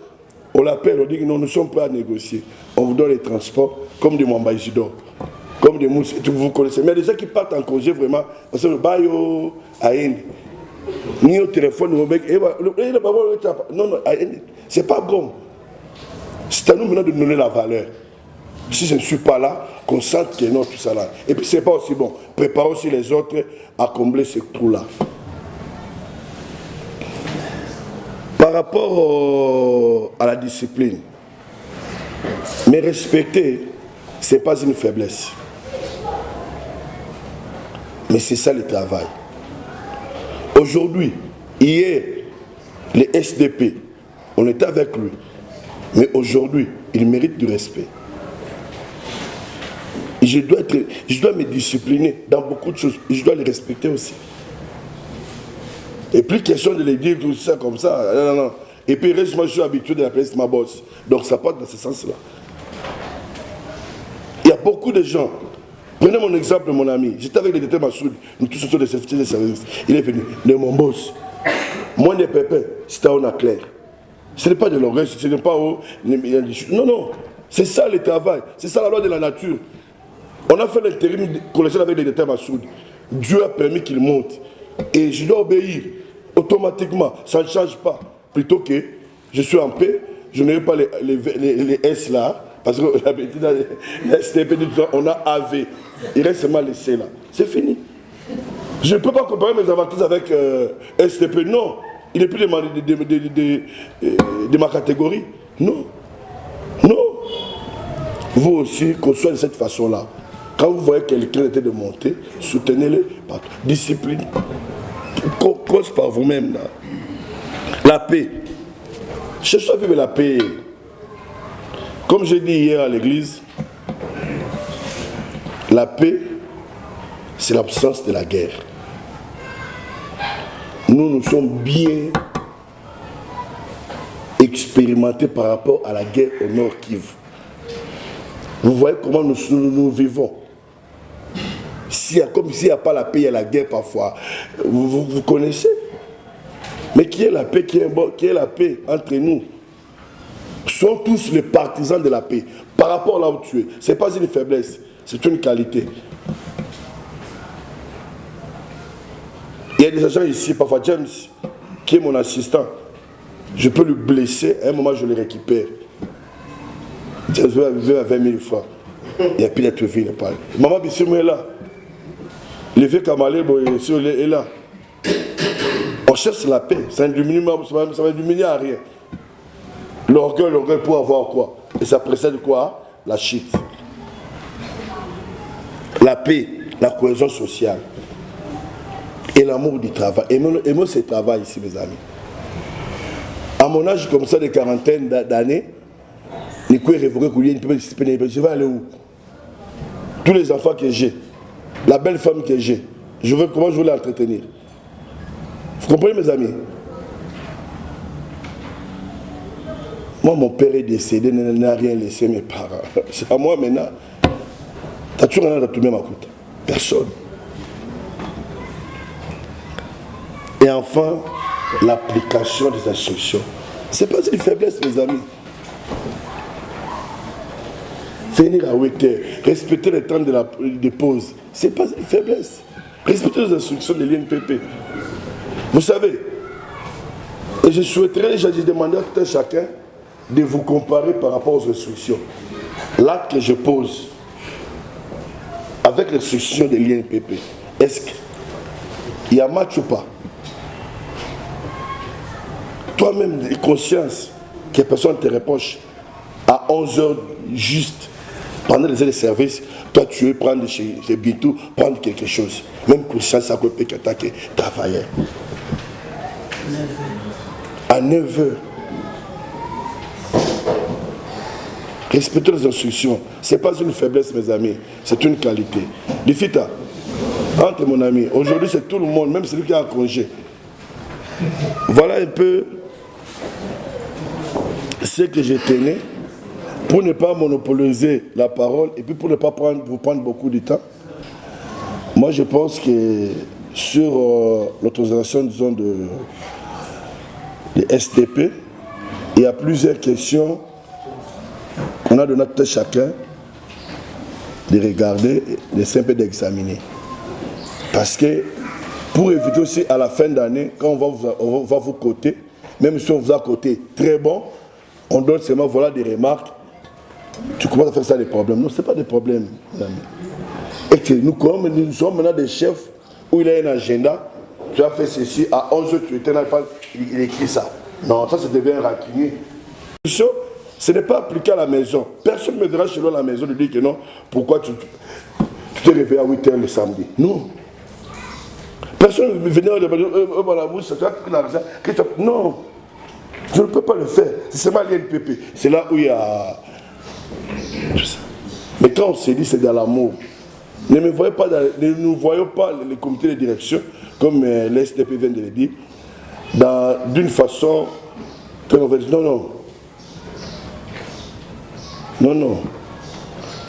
on l'appelle, on dit que non, nous sommes prêts à négocier. On vous donne les transports, comme des Mwamba-Isidore, comme des mousses, vous connaissez. Mais les gens qui partent en congé, vraiment, on se dit, bayo, aïn. Ni au téléphone, non, non, c'est pas bon. C'est à nous maintenant de donner la valeur. Si je ne suis pas là, qu'on sente que non, tout ça là. Et puis c'est pas aussi bon. Préparons aussi les autres à combler ce trou-là. Par rapport à la discipline, mais respecter, ce n'est pas une faiblesse. Mais c'est ça le travail. Aujourd'hui, hier, les SDP, on était avec lui. Mais aujourd'hui, il mérite du respect. Je dois me discipliner dans beaucoup de choses. Je dois les respecter aussi. Et plus question de les dire tout ça comme ça. Non, non. Et puis, moi, je suis habitué de l'appeler ma boss. Donc, ça part dans ce sens-là. Il y a beaucoup de gens. Prenez mon exemple, mon ami. J'étais avec le directeur Massoud. Nous tous sommes des services. Il est venu. De mon boss. Moi, les pépins, c'était on a clair. Ce n'est pas de l'orgueil, ce n'est pas au... Non, non. C'est ça le travail. C'est ça la loi de la nature. On a fait l'intérim collégial avec le directeur Massoud. Dieu a permis qu'il monte. Et je dois obéir automatiquement. Ça ne change pas. Plutôt que je suis en paix, je n'ai pas les S là. Parce que on a AV. Il reste seulement les C là. C'est fini. Je ne peux pas comparer mes avantages avec STP. Non. Il n'est plus de ma catégorie. Non. Non. Vous aussi, qu'on soit de cette façon-là. Quand vous voyez quelqu'un essayer de monter, soutenez-le. Discipline. Cause par vous-même. Là. La paix. Cherchez à vivre la paix. Comme j'ai dit hier à l'église, la paix, c'est l'absence de la guerre. Nous sommes bien expérimentés par rapport à la guerre au Nord Kivu. Vous voyez comment nous vivons. Comme s'il n'y a pas la paix, il y a la guerre parfois. Vous connaissez. Mais qui est la paix, qui est la paix entre nous? Sont tous les partisans de la paix. Par rapport là où tu es. Ce n'est pas une faiblesse, c'est une qualité. Il y a des agents ici, parfois James, qui est mon assistant. Je peux le blesser, à un moment je le récupère. James veut à 20 000 francs. Il n'y a plus d'être vu, il n'est pas là. Maman Bissimo est là. Le vieux Kamalé est là. On cherche la paix. Ça ne va diminuer à rien. L'orgueil pour avoir quoi? Et ça précède quoi? La chute. La paix, la cohésion sociale. Et l'amour du travail. Aimons ce travail ici, mes amis. À mon âge comme ça, de quarantaine d'années, je vais aller où? Tous les enfants que j'ai, la belle femme que j'ai, comment je veux l'entretenir? Vous comprenez, mes amis? Moi, mon père est décédé, n'a rien laissé mes parents. C'est à moi maintenant. T'as toujours rien à tout même à côté. Personne. Et enfin, l'application des instructions. Ce n'est pas une faiblesse, mes amis. Venir à 8 heures, respecter le temps de pause, ce n'est pas une faiblesse. Respecter les instructions de l'INPP. Vous savez, et je souhaiterais, j'ai demandé à tout un chacun de vous comparer par rapport aux instructions. L'acte que je pose avec l'instruction de l'INPP, est-ce qu'il y a match ou pas? Toi-même, conscience que personne te reproche à 11h juste pendant les heures de service, toi tu veux prendre chez Bintou, prendre quelque chose. Même conscience à côté que tu travaillais. À 9h. Respecter les instructions, ce n'est pas une faiblesse, mes amis, c'est une qualité. Lifita, Entre mon ami, aujourd'hui c'est tout le monde, même celui qui est en congé. Voilà un peu ce que je tenais pour ne pas monopoliser la parole et puis pour ne pas vous prendre beaucoup de temps. Moi je pense que sur l'autorisation, disons, de SDP, il y a plusieurs questions qu'on a donné à tout chacun de regarder, de simple d'examiner. Parce que pour éviter aussi à la fin d'année, quand on va vous coter, même si on vous a coté très bon, on donne seulement voilà des remarques, tu commences à faire ça des problèmes. Non, ce n'est pas des problèmes. Et que nous, comme nous sommes maintenant des chefs où il y a un agenda, tu as fait ceci, à 11h tu étais là, il écrit ça. Non, ça devient rancunier. Ce n'est pas appliqué à la maison. Personne ne me dira chez nous à la maison de dire que non, pourquoi tu t'es réveillé à 8h le samedi. Non. Personne ne venait de dire, non, je ne peux pas le faire. C'est seulement l'INPP. C'est là où il y a tout ça. Mais quand on s'est dit c'est dans l'amour, ne nous voyons pas les comités de direction, comme l'SDP vient de le dire, d'une façon que l'on va dire non.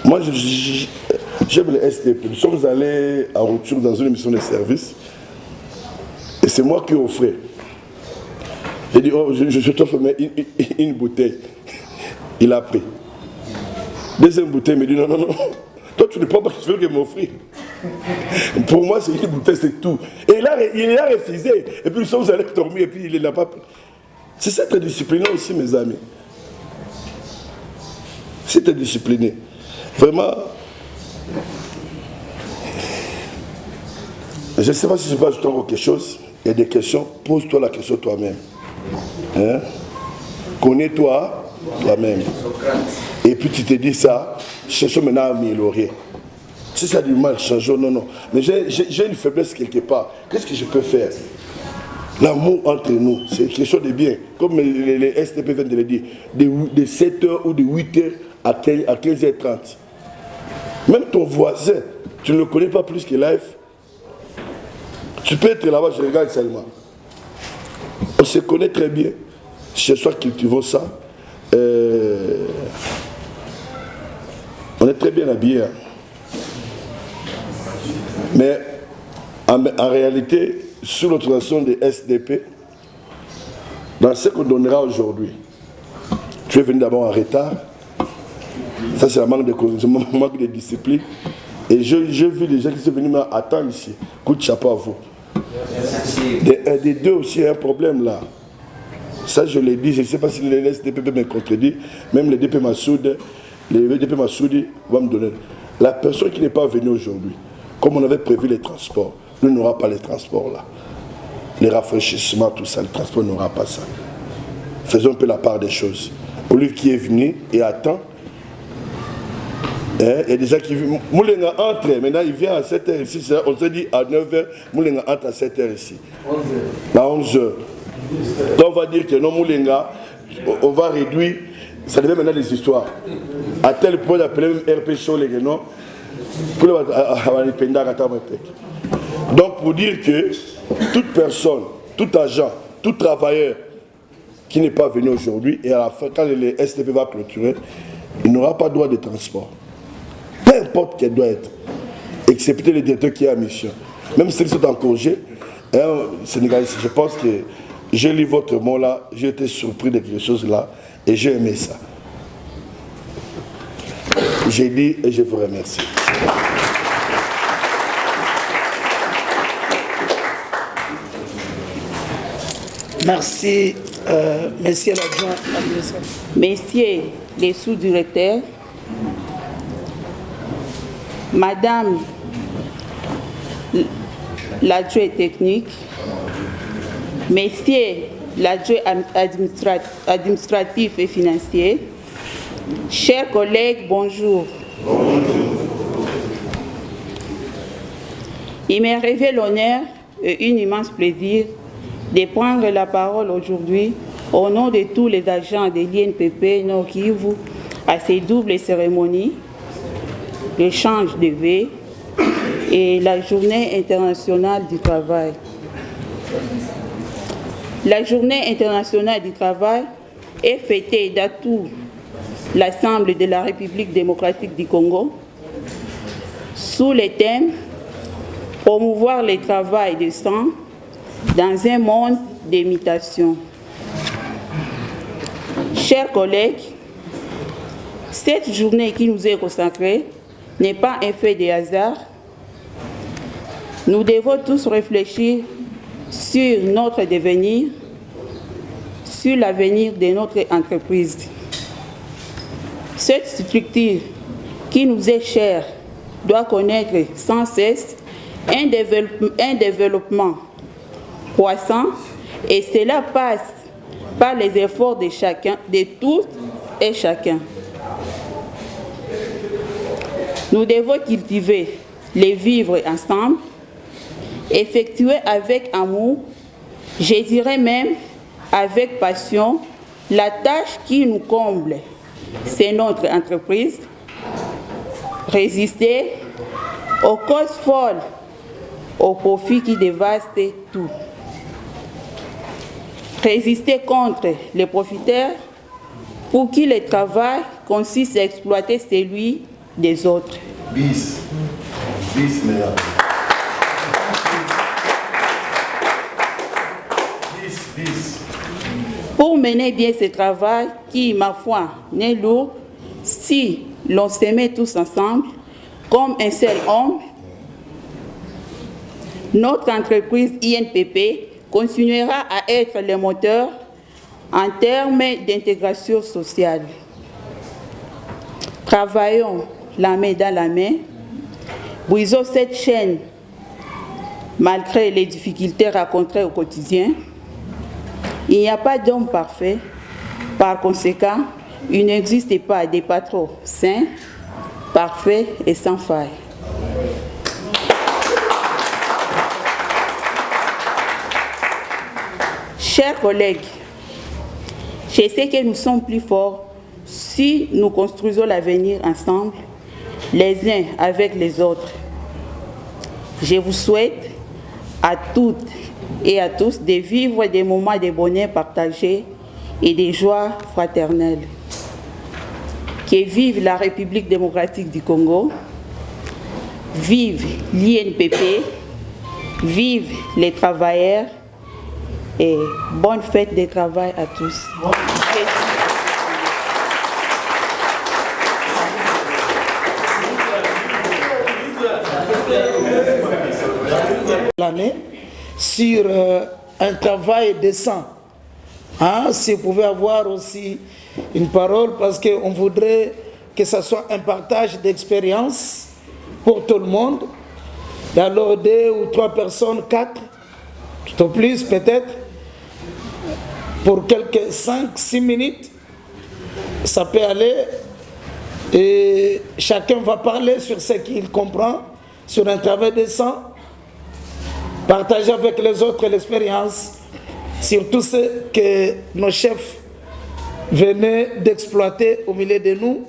Moi, j'aime le SDP. Nous sommes allés à rupture dans une émission de service. Et c'est moi qui ai offert. J'ai dit, oh, je t'offre une bouteille. Il a pris. Deuxième bouteille, il me dit, non. Toi, tu ne prends pas ce que tu veux m'offrir. Pour moi, c'est une bouteille, c'est tout. Et il a refusé. Et puis nous sommes allés dormir et puis il n'a pas pris. C'est ça être discipliné aussi, mes amis. C'est être discipliné. Vraiment, je ne sais pas si je peux ajouter encore quelque chose. Il y a des questions, pose-toi la question toi-même. Hein? Connais-toi toi-même. Et puis tu te dis ça, cherchons maintenant à améliorer. Si ça a du mal, changeons, non. Mais j'ai une faiblesse quelque part. Qu'est-ce que je peux faire? L'amour entre nous, c'est quelque chose de bien. Comme les SDP viennent de le dire, de 7h ou de 8h à 15h30. Même ton voisin, tu ne le connais pas plus que Life. Tu peux être là-bas, je regarde seulement. On se connaît très bien. Chez soi, cultivons ça. On est très bien habillés. Hein. Mais en réalité, sous l'autorisation des SDP, dans ce qu'on donnera aujourd'hui, tu es venu d'abord en retard. Ça, c'est un manque de discipline. Et j'ai vu des gens qui sont venus m'attendre ici. Coup de chapeau à vous. Des deux aussi, il y a un problème là. Ça, je l'ai dit, je ne sais pas si les SDP me contredit. Même les DP Massoudi vont me donner. La personne qui n'est pas venue aujourd'hui, comme on avait prévu les transports, nous n'aura pas les transports là. Les rafraîchissements, tout ça, le transport n'aura pas ça. Faisons un peu la part des choses. Au lieu qui est venu et attend, il y a des gens qui viennent. Moulenga entre, maintenant il vient à 7h ici, on s'est dit à 9h, Moulenga entre à 7h ici. 11h. À 11h. Donc on va dire que non, Moulenga, on va réduire, ça devient maintenant des histoires. À tel point d'appeler même RP Show les gens, pour donc pour dire que toute personne, tout agent, tout travailleur qui n'est pas venu aujourd'hui, et à la fin, quand le STV va clôturer, il n'aura pas droit de transport. Peu importe quel doit être, excepté le directeur qui est à mission. Même s'ils sont en congé, Sénégalais, je pense que j'ai lu votre mot là, j'ai été surpris de quelque chose là, et j'ai aimé ça. J'ai dit et je vous remercie. Merci, monsieur l'adjoint. Messieurs les sous-directeurs, Madame l'adjoint technique, Messieurs l'adjoint administratif et financier, chers collègues, bonjour. Il m'est arrivé l'honneur et un immense plaisir de prendre la parole aujourd'hui au nom de tous les agents de l'INPP Nord Kivu à ces doubles cérémonies, l'échange de vœux et la Journée internationale du travail. La Journée internationale du travail est fêtée dans toute l'Assemblée de la République démocratique du Congo sous le thème « Promouvoir le travail décent dans un monde d'imitation ». Chers collègues, cette journée qui nous est consacrée n'est pas un fait de hasard. Nous devons tous réfléchir sur notre devenir, sur l'avenir de notre entreprise. Cette structure qui nous est chère doit connaître sans cesse un développement croissant et cela passe par les efforts de chacun, de tous et chacun. Nous devons cultiver les vivre ensemble, effectuer avec amour, je dirais même avec passion, la tâche qui nous comble, c'est notre entreprise. Résister aux causes folles, aux profits qui dévastent tout. Résister contre les profiteurs pour qui le travail consiste à exploiter celui des autres. Bis, mesdames. Bis. Pour mener bien ce travail qui, ma foi, n'est lourd, si l'on se met tous ensemble, comme un seul homme, notre entreprise INPP continuera à être le moteur en termes d'intégration sociale. Travaillons la main dans la main, brisons cette chaîne malgré les difficultés rencontrées au quotidien. Il n'y a pas d'homme parfait, par conséquent, il n'existe pas de patron sain, parfait et sans faille. Chers collègues, je sais que nous sommes plus forts si nous construisons l'avenir ensemble, les uns avec les autres. Je vous souhaite à toutes et à tous de vivre des moments de bonheur partagés et de joie fraternelle. Que vive la République démocratique du Congo, vive l'INPP, vive les travailleurs et bonne fête de travail à tous. L'année sur un travail décent. Hein, si vous pouvez avoir aussi une parole, parce qu'on voudrait que ce soit un partage d'expérience pour tout le monde. Alors 2 ou 3 personnes, 4, tout au plus peut-être, pour quelques 5-6 minutes, ça peut aller. Et chacun va parler sur ce qu'il comprend, sur un travail décent, partager avec les autres l'expérience, sur tout ce que nos chefs venaient d'exploiter au milieu de nous,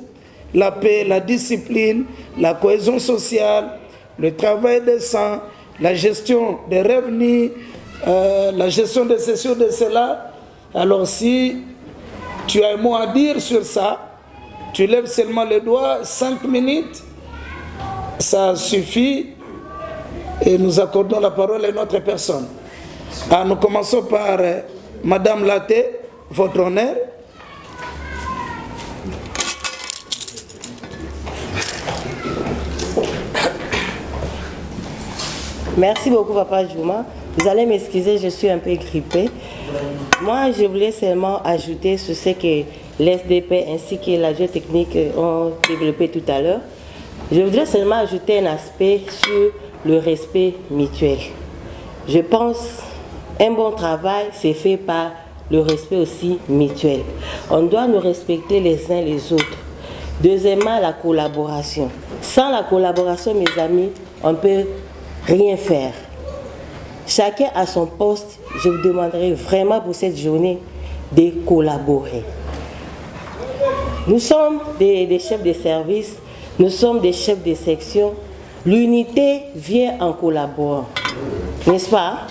la paix, la discipline, la cohésion sociale, le travail décent, la gestion des revenus, la gestion de ceci ou de cela. Alors si tu as un mot à dire sur ça, tu lèves seulement le doigt, 5 minutes, ça suffit, et nous accordons la parole à une autre personne. Alors, nous commençons par Madame Laté, votre honneur. Merci beaucoup, Papa Djouma. Vous allez m'excuser, je suis un peu grippée. Moi, je voulais seulement ajouter sur ce que l'SDP ainsi que la géotechnique ont développé tout à l'heure. Je voudrais seulement ajouter un aspect sur le respect mutuel. Je pense qu'un bon travail, c'est fait par le respect aussi mutuel. On doit nous respecter les uns les autres. Deuxièmement, la collaboration. Sans la collaboration, mes amis, on ne peut rien faire. Chacun à son poste, je vous demanderai vraiment pour cette journée de collaborer. Nous sommes des chefs de service, nous sommes des chefs de section, l'unité vient en collaborant. N'est-ce pas?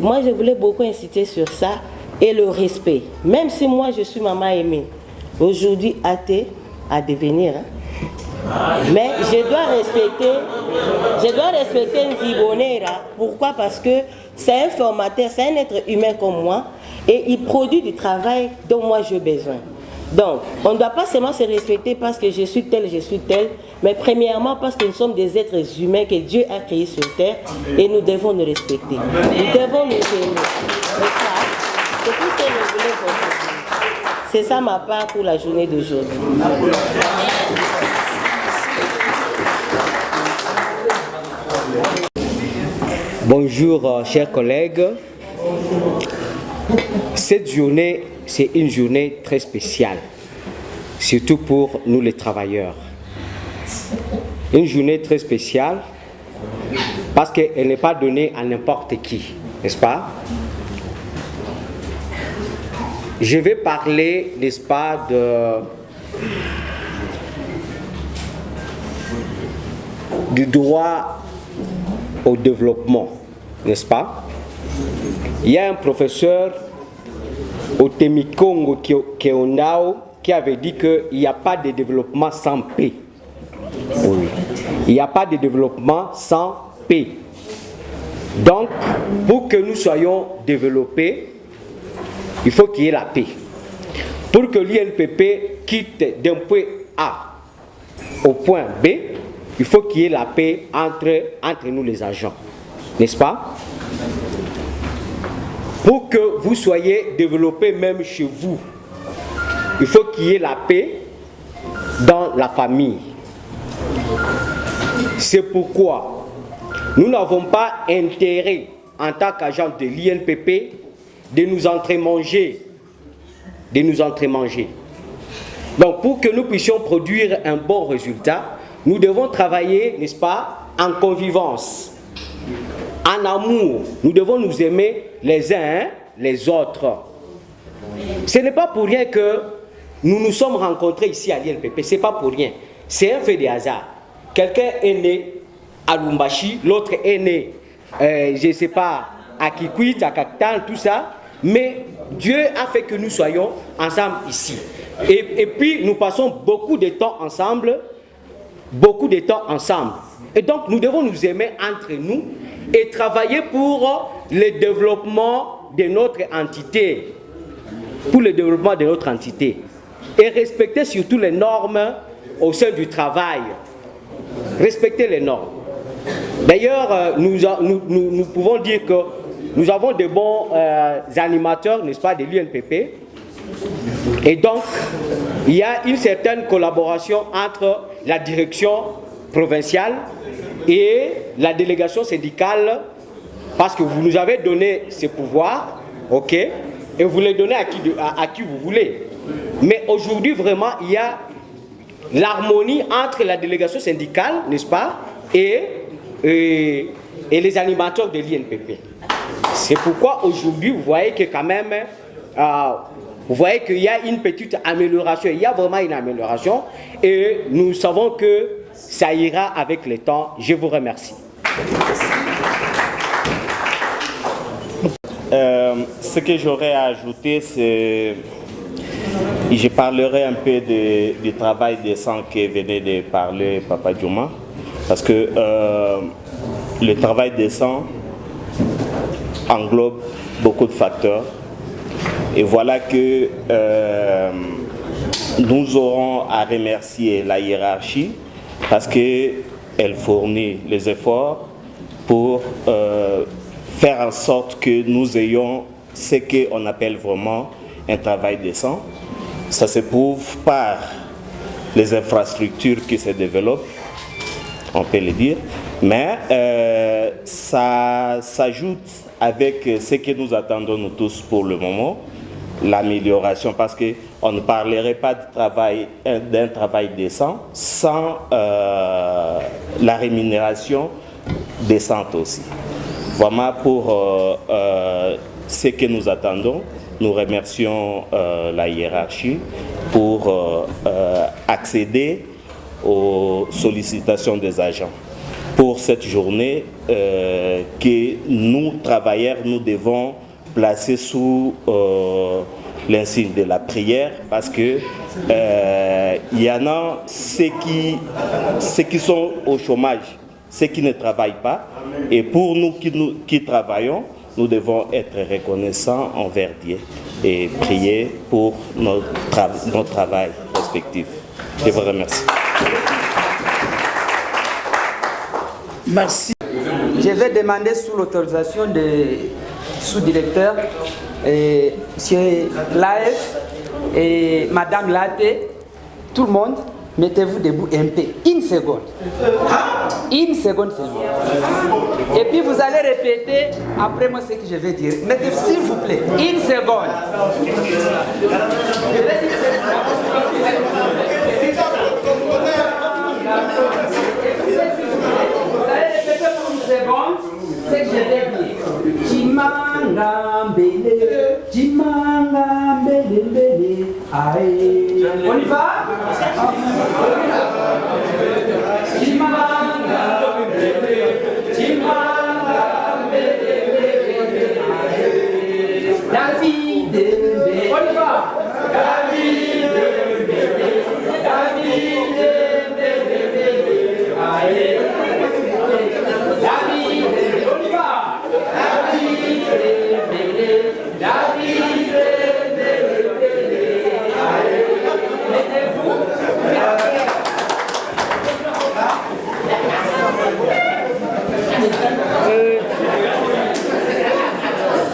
Moi, je voulais beaucoup insister sur ça et le respect. Même si moi, je suis maman aimée, aujourd'hui athée à devenir, mais je dois respecter un Zibonera. Pourquoi? Parce que c'est un formateur, c'est un être humain comme moi et il produit du travail dont moi j'ai besoin. Donc, on ne doit pas seulement se respecter parce que je suis tel, mais premièrement parce que nous sommes des êtres humains que Dieu a créés sur terre et nous devons nous respecter. Nous devons nous aimer. C'est tout ce que je voulais contribuer. C'est ça ma part pour la journée d'aujourd'hui. Bonjour chers collègues. Cette journée, c'est une journée très spéciale, surtout pour nous les travailleurs. Une journée très spéciale parce qu'elle n'est pas donnée à n'importe qui, n'est-ce pas? Je vais parler, n'est-ce pas, du droit au développement, n'est-ce pas? Il y a un professeur au Temikongo Keonao qui avait dit qu'il n'y a pas de développement sans paix. Oui. Il n'y a pas de développement sans paix. Donc, pour que nous soyons développés, il faut qu'il y ait la paix. Pour que l'INPP quitte d'un point A au point B, il faut qu'il y ait la paix entre nous les agents. N'est-ce pas? Pour que vous soyez développés même chez vous, il faut qu'il y ait la paix dans la famille. C'est pourquoi nous n'avons pas intérêt, en tant qu'agent de l'INPP, de nous entremanger. Donc, pour que nous puissions produire un bon résultat, nous devons travailler, n'est-ce pas, en convivence, en amour. Nous devons nous aimer les uns les autres. Ce n'est pas pour rien que nous nous sommes rencontrés ici à l'INPP. Ce n'est pas pour rien. C'est un fait de hasard. Quelqu'un est né à Lumbashi, l'autre est né, je ne sais pas, à Kikwit, à Kaktan, tout ça. Mais Dieu a fait que nous soyons ensemble ici. Et puis nous passons beaucoup de temps ensemble. Et donc nous devons nous aimer entre nous et travailler pour le développement de notre entité. Et respecter surtout les normes au sein du travail. Respecter les normes. D'ailleurs, nous pouvons dire que nous avons de bons animateurs, n'est-ce pas, de l'UNPP. Et donc, il y a une certaine collaboration entre la direction provinciale et la délégation syndicale, parce que vous nous avez donné ces pouvoirs, ok, et vous les donnez à qui vous voulez. Mais aujourd'hui, vraiment, il y a l'harmonie entre la délégation syndicale, n'est-ce pas, et les animateurs de l'INPP. C'est pourquoi aujourd'hui, vous voyez que quand même, vous voyez qu'il y a une petite amélioration. Il y a vraiment une amélioration. Et nous savons que ça ira avec le temps. Je vous remercie. Ce que j'aurais à ajouter, c'est... Je parlerai un peu du travail décent que venait de parler Papa Djouma. Parce que le travail décent englobe beaucoup de facteurs. Et voilà que nous aurons à remercier la hiérarchie parce qu'elle fournit les efforts pour faire en sorte que nous ayons ce qu'on appelle vraiment un travail décent. Ça se prouve par les infrastructures qui se développent, on peut le dire, mais ça s'ajoute avec ce que nous attendons nous tous pour le moment, l'amélioration, parce qu'on ne parlerait pas d'un travail décent sans la rémunération décente aussi. Vraiment pour ce que nous attendons, nous remercions la hiérarchie pour accéder aux sollicitations des agents. Pour pour cette journée que nous, travailleurs, nous devons placer sous l'insigne de la prière, parce que il y en a ceux qui sont au chômage, ceux qui ne travaillent pas, et pour nous qui travaillons, nous devons être reconnaissants envers Dieu et prier pour notre travail respectif. Je vous remercie. Merci. Je vais demander sous l'autorisation du sous-directeur, M. Laef et Madame Laté, tout le monde, mettez-vous debout un peu, une seconde. Une seconde seulement. Et puis vous allez répéter après moi ce que je vais dire. Mettez-vous s'il vous plaît, une seconde. Ce que je vais dire. Chimanga mbele, aïe. On y va? Chimanga mbele, aïe. David, on y va? David, aïe.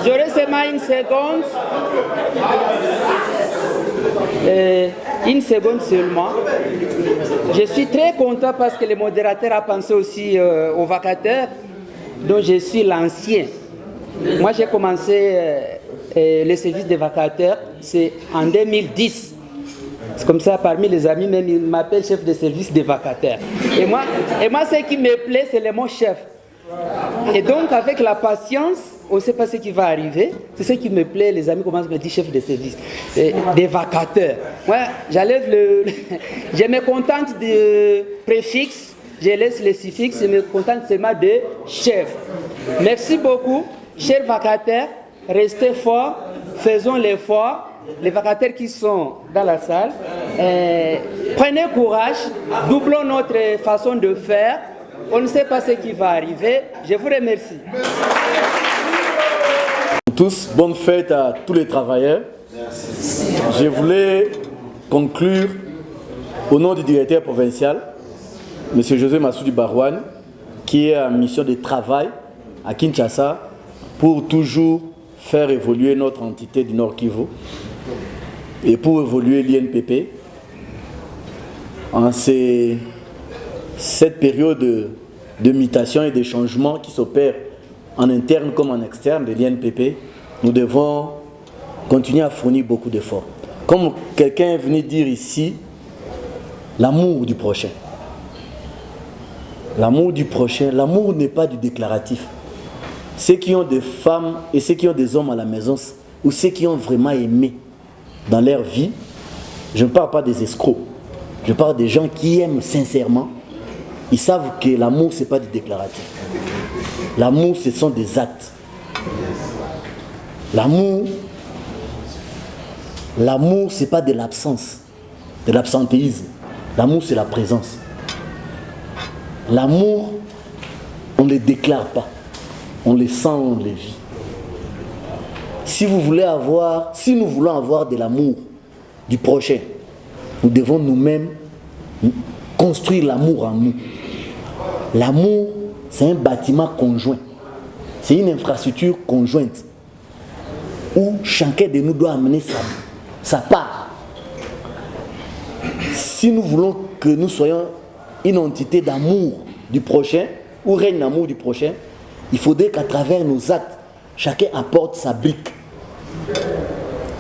J'aurai seulement une seconde. Une seconde seulement. Je suis très content parce que le modérateur a pensé aussi aux vacataires, dont je suis l'ancien. Moi, j'ai commencé le service des vacataires, c'est en 2010. C'est comme ça, parmi les amis, même ils m'appellent chef de service des vacataires. Et moi, ce qui me plaît, c'est le mot chef. Et donc, avec la patience, on ne sait pas ce qui va arriver. C'est ce qui me plaît, les amis commencent à me dire chef de service, des vacataires. Moi, j'enlève le... Je me contente de préfixe, je laisse le suffixe, je me contente seulement de chef. Merci beaucoup, chers vacataires, restez forts, faisons l'effort. Les vacataires qui sont dans la salle, prenez courage, doublons notre façon de faire. On ne sait pas ce qui va arriver. Je vous remercie. Tous, bonne fête à tous les travailleurs. Je voulais conclure au nom du directeur provincial, M. José Massoudi Barouane, qui est en mission de travail à Kinshasa pour toujours faire évoluer notre entité du Nord Kivu et pour évoluer l'INPP en cette période de mutation et de changement qui s'opère en interne comme en externe de l'INPP. Nous devons continuer à fournir beaucoup d'efforts. Comme quelqu'un est venu dire ici, l'amour du prochain. L'amour du prochain, l'amour n'est pas du déclaratif. Ceux qui ont des femmes et ceux qui ont des hommes à la maison, ou ceux qui ont vraiment aimé dans leur vie, je ne parle pas des escrocs, je parle des gens qui aiment sincèrement. Ils savent que l'amour, ce n'est pas du déclaratif. L'amour, ce sont des actes. L'amour, ce n'est pas de l'absence, de l'absentéisme. L'amour, c'est la présence. L'amour, on ne le déclare pas. On le sent, on le vit. Si nous voulons avoir de l'amour du prochain, nous devons nous-mêmes construire l'amour en nous. L'amour, c'est un bâtiment conjoint. C'est une infrastructure conjointe où chacun de nous doit amener sa part. Si nous voulons que nous soyons une entité d'amour du prochain, où règne l'amour du prochain, il faudrait qu'à travers nos actes, chacun apporte sa brique.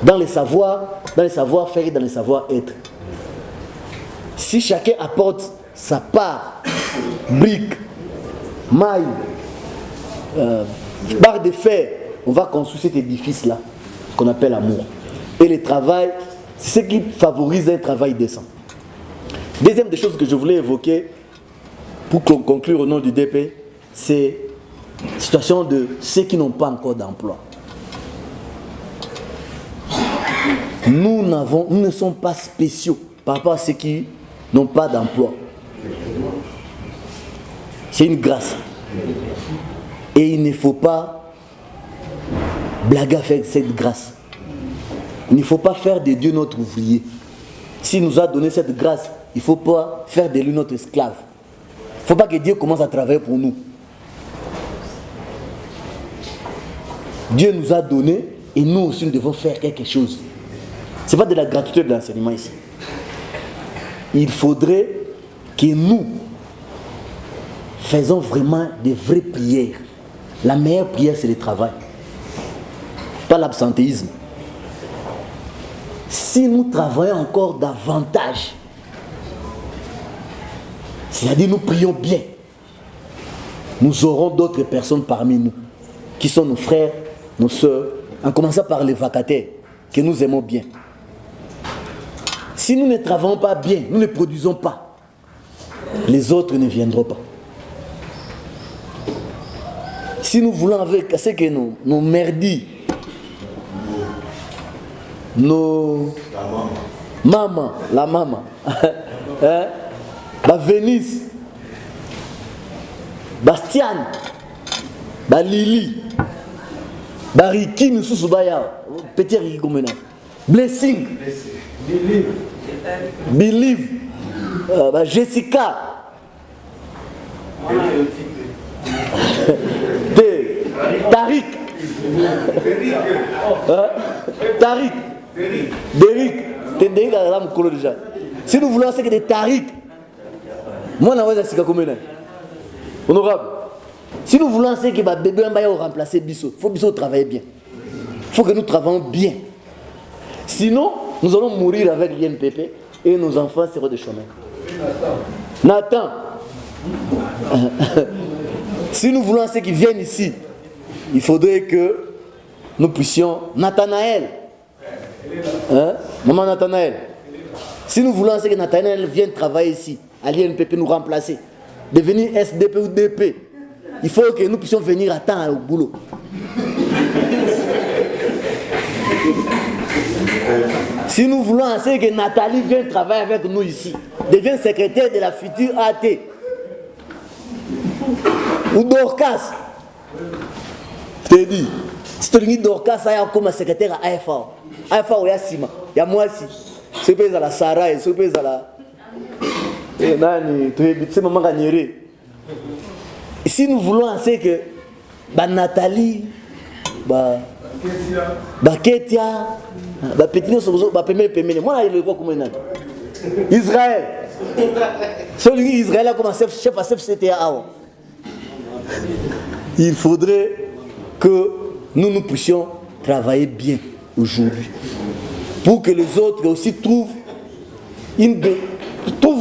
Dans les savoir-faire et dans les savoir-être. Si chacun apporte sa part, brique, maille, barre de fer, on va construire cet édifice-là qu'on appelle amour. Et le travail, c'est ce qui favorise un travail décent. Deuxième des choses que je voulais évoquer, pour conclure au nom du DP, c'est la situation de ceux qui n'ont pas encore d'emploi. Nous ne sommes pas spéciaux par rapport à ceux qui n'ont pas d'emploi. C'est une grâce. Et il ne faut pas blaguer avec cette grâce. Il ne faut pas faire de Dieu notre ouvrier. S'il nous a donné cette grâce, il ne faut pas faire de lui notre esclave. Il ne faut pas que Dieu commence à travailler pour nous. Dieu nous a donné et nous aussi nous devons faire quelque chose. Ce n'est pas de la gratuité de l'enseignement ici. Il faudrait que nous faisons vraiment des vraies prières. La meilleure prière, c'est le travail. Pas l'absentéisme. Si nous travaillons encore davantage, c'est-à-dire nous prions bien, nous aurons d'autres personnes parmi nous, qui sont nos frères, nos soeurs, en commençant par les vacataires, que nous aimons bien. Si nous ne travaillons pas bien, nous ne produisons pas, les autres ne viendront pas. Si nous voulons avec ce que nos merdis, nos maman, la maman, hein? La Venise, Bastian, Lily, Bariki, nous sous petit Riki comme Blessing, Believe, Jessica, Tariq, Tariq, Derrick, déjà. Si nous voulons c'est que des Tariq, moi je suis comme honorable. Si nous voulons c'est que bébé va remplacer Bisso, il faut Bisso travailler bien. Il faut que nous travaillons bien. Sinon, nous allons mourir avec l'INPP et nos enfants seront des chômeurs. Nathan, si nous voulons ceux qui viennent ici, il faudrait que nous puissions... Nathanaël, hein? Maman Nathanaël, si nous voulons que Nathanaël vienne travailler ici, à l'INPP nous remplacer, devenir SDP ou DP, il faut que nous puissions venir à temps au boulot. Si nous voulons que Nathalie vienne travailler avec nous ici, devienne secrétaire de la future AT, ou Dorcas, je te dis, si tu dis Dorcas, ça y a comme secrétaire à AFA. AFA, il y a Sima, il y a moi aussi. Je peux à la Sarah, je peux à la. C'est maman Gagnéré. Si nous voulons que Nathalie, Ketia, moi, je le vois comme Israël. Celui Israël a commencé chef à CFCTA. Il faudrait que nous puissions travailler bien aujourd'hui. Pour que les autres aussi trouvent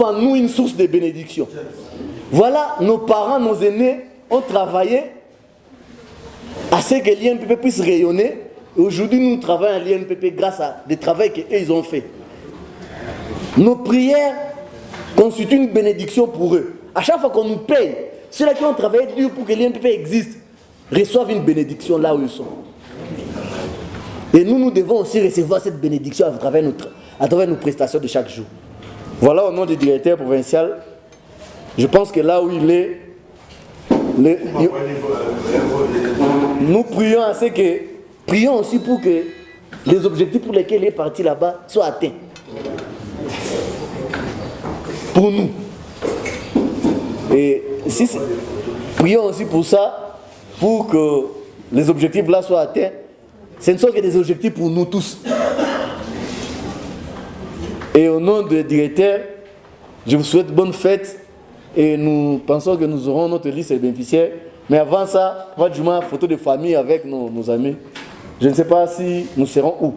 en nous une source de bénédiction. Voilà, nos parents, nos aînés ont travaillé à ce que l'INPP puisse rayonner. Aujourd'hui, nous travaillons à l'INPP grâce à des travaux qu'ils ont fait. Nos prières constituent une bénédiction pour eux. À chaque fois qu'on nous paye, ceux-là qui ont travaillé dur pour que l'INPP existe reçoivent une bénédiction là où ils sont. Et nous devons aussi recevoir cette bénédiction à travers nos prestations de chaque jour. Voilà au nom du directeur provincial. Je pense que là où il est, nous prions à ce que, prions aussi pour que les objectifs pour lesquels il est parti là-bas soient atteints. Pour nous. Et si prions aussi pour ça, pour que les objectifs là soient atteints. Ce ne sont que des objectifs pour nous tous. Et au nom du directeur, je vous souhaite bonne fête. Et nous pensons que nous aurons notre liste de bénéficiaires. Mais avant ça, moi, je mets photo de famille avec nos amis. Je ne sais pas si nous serons où.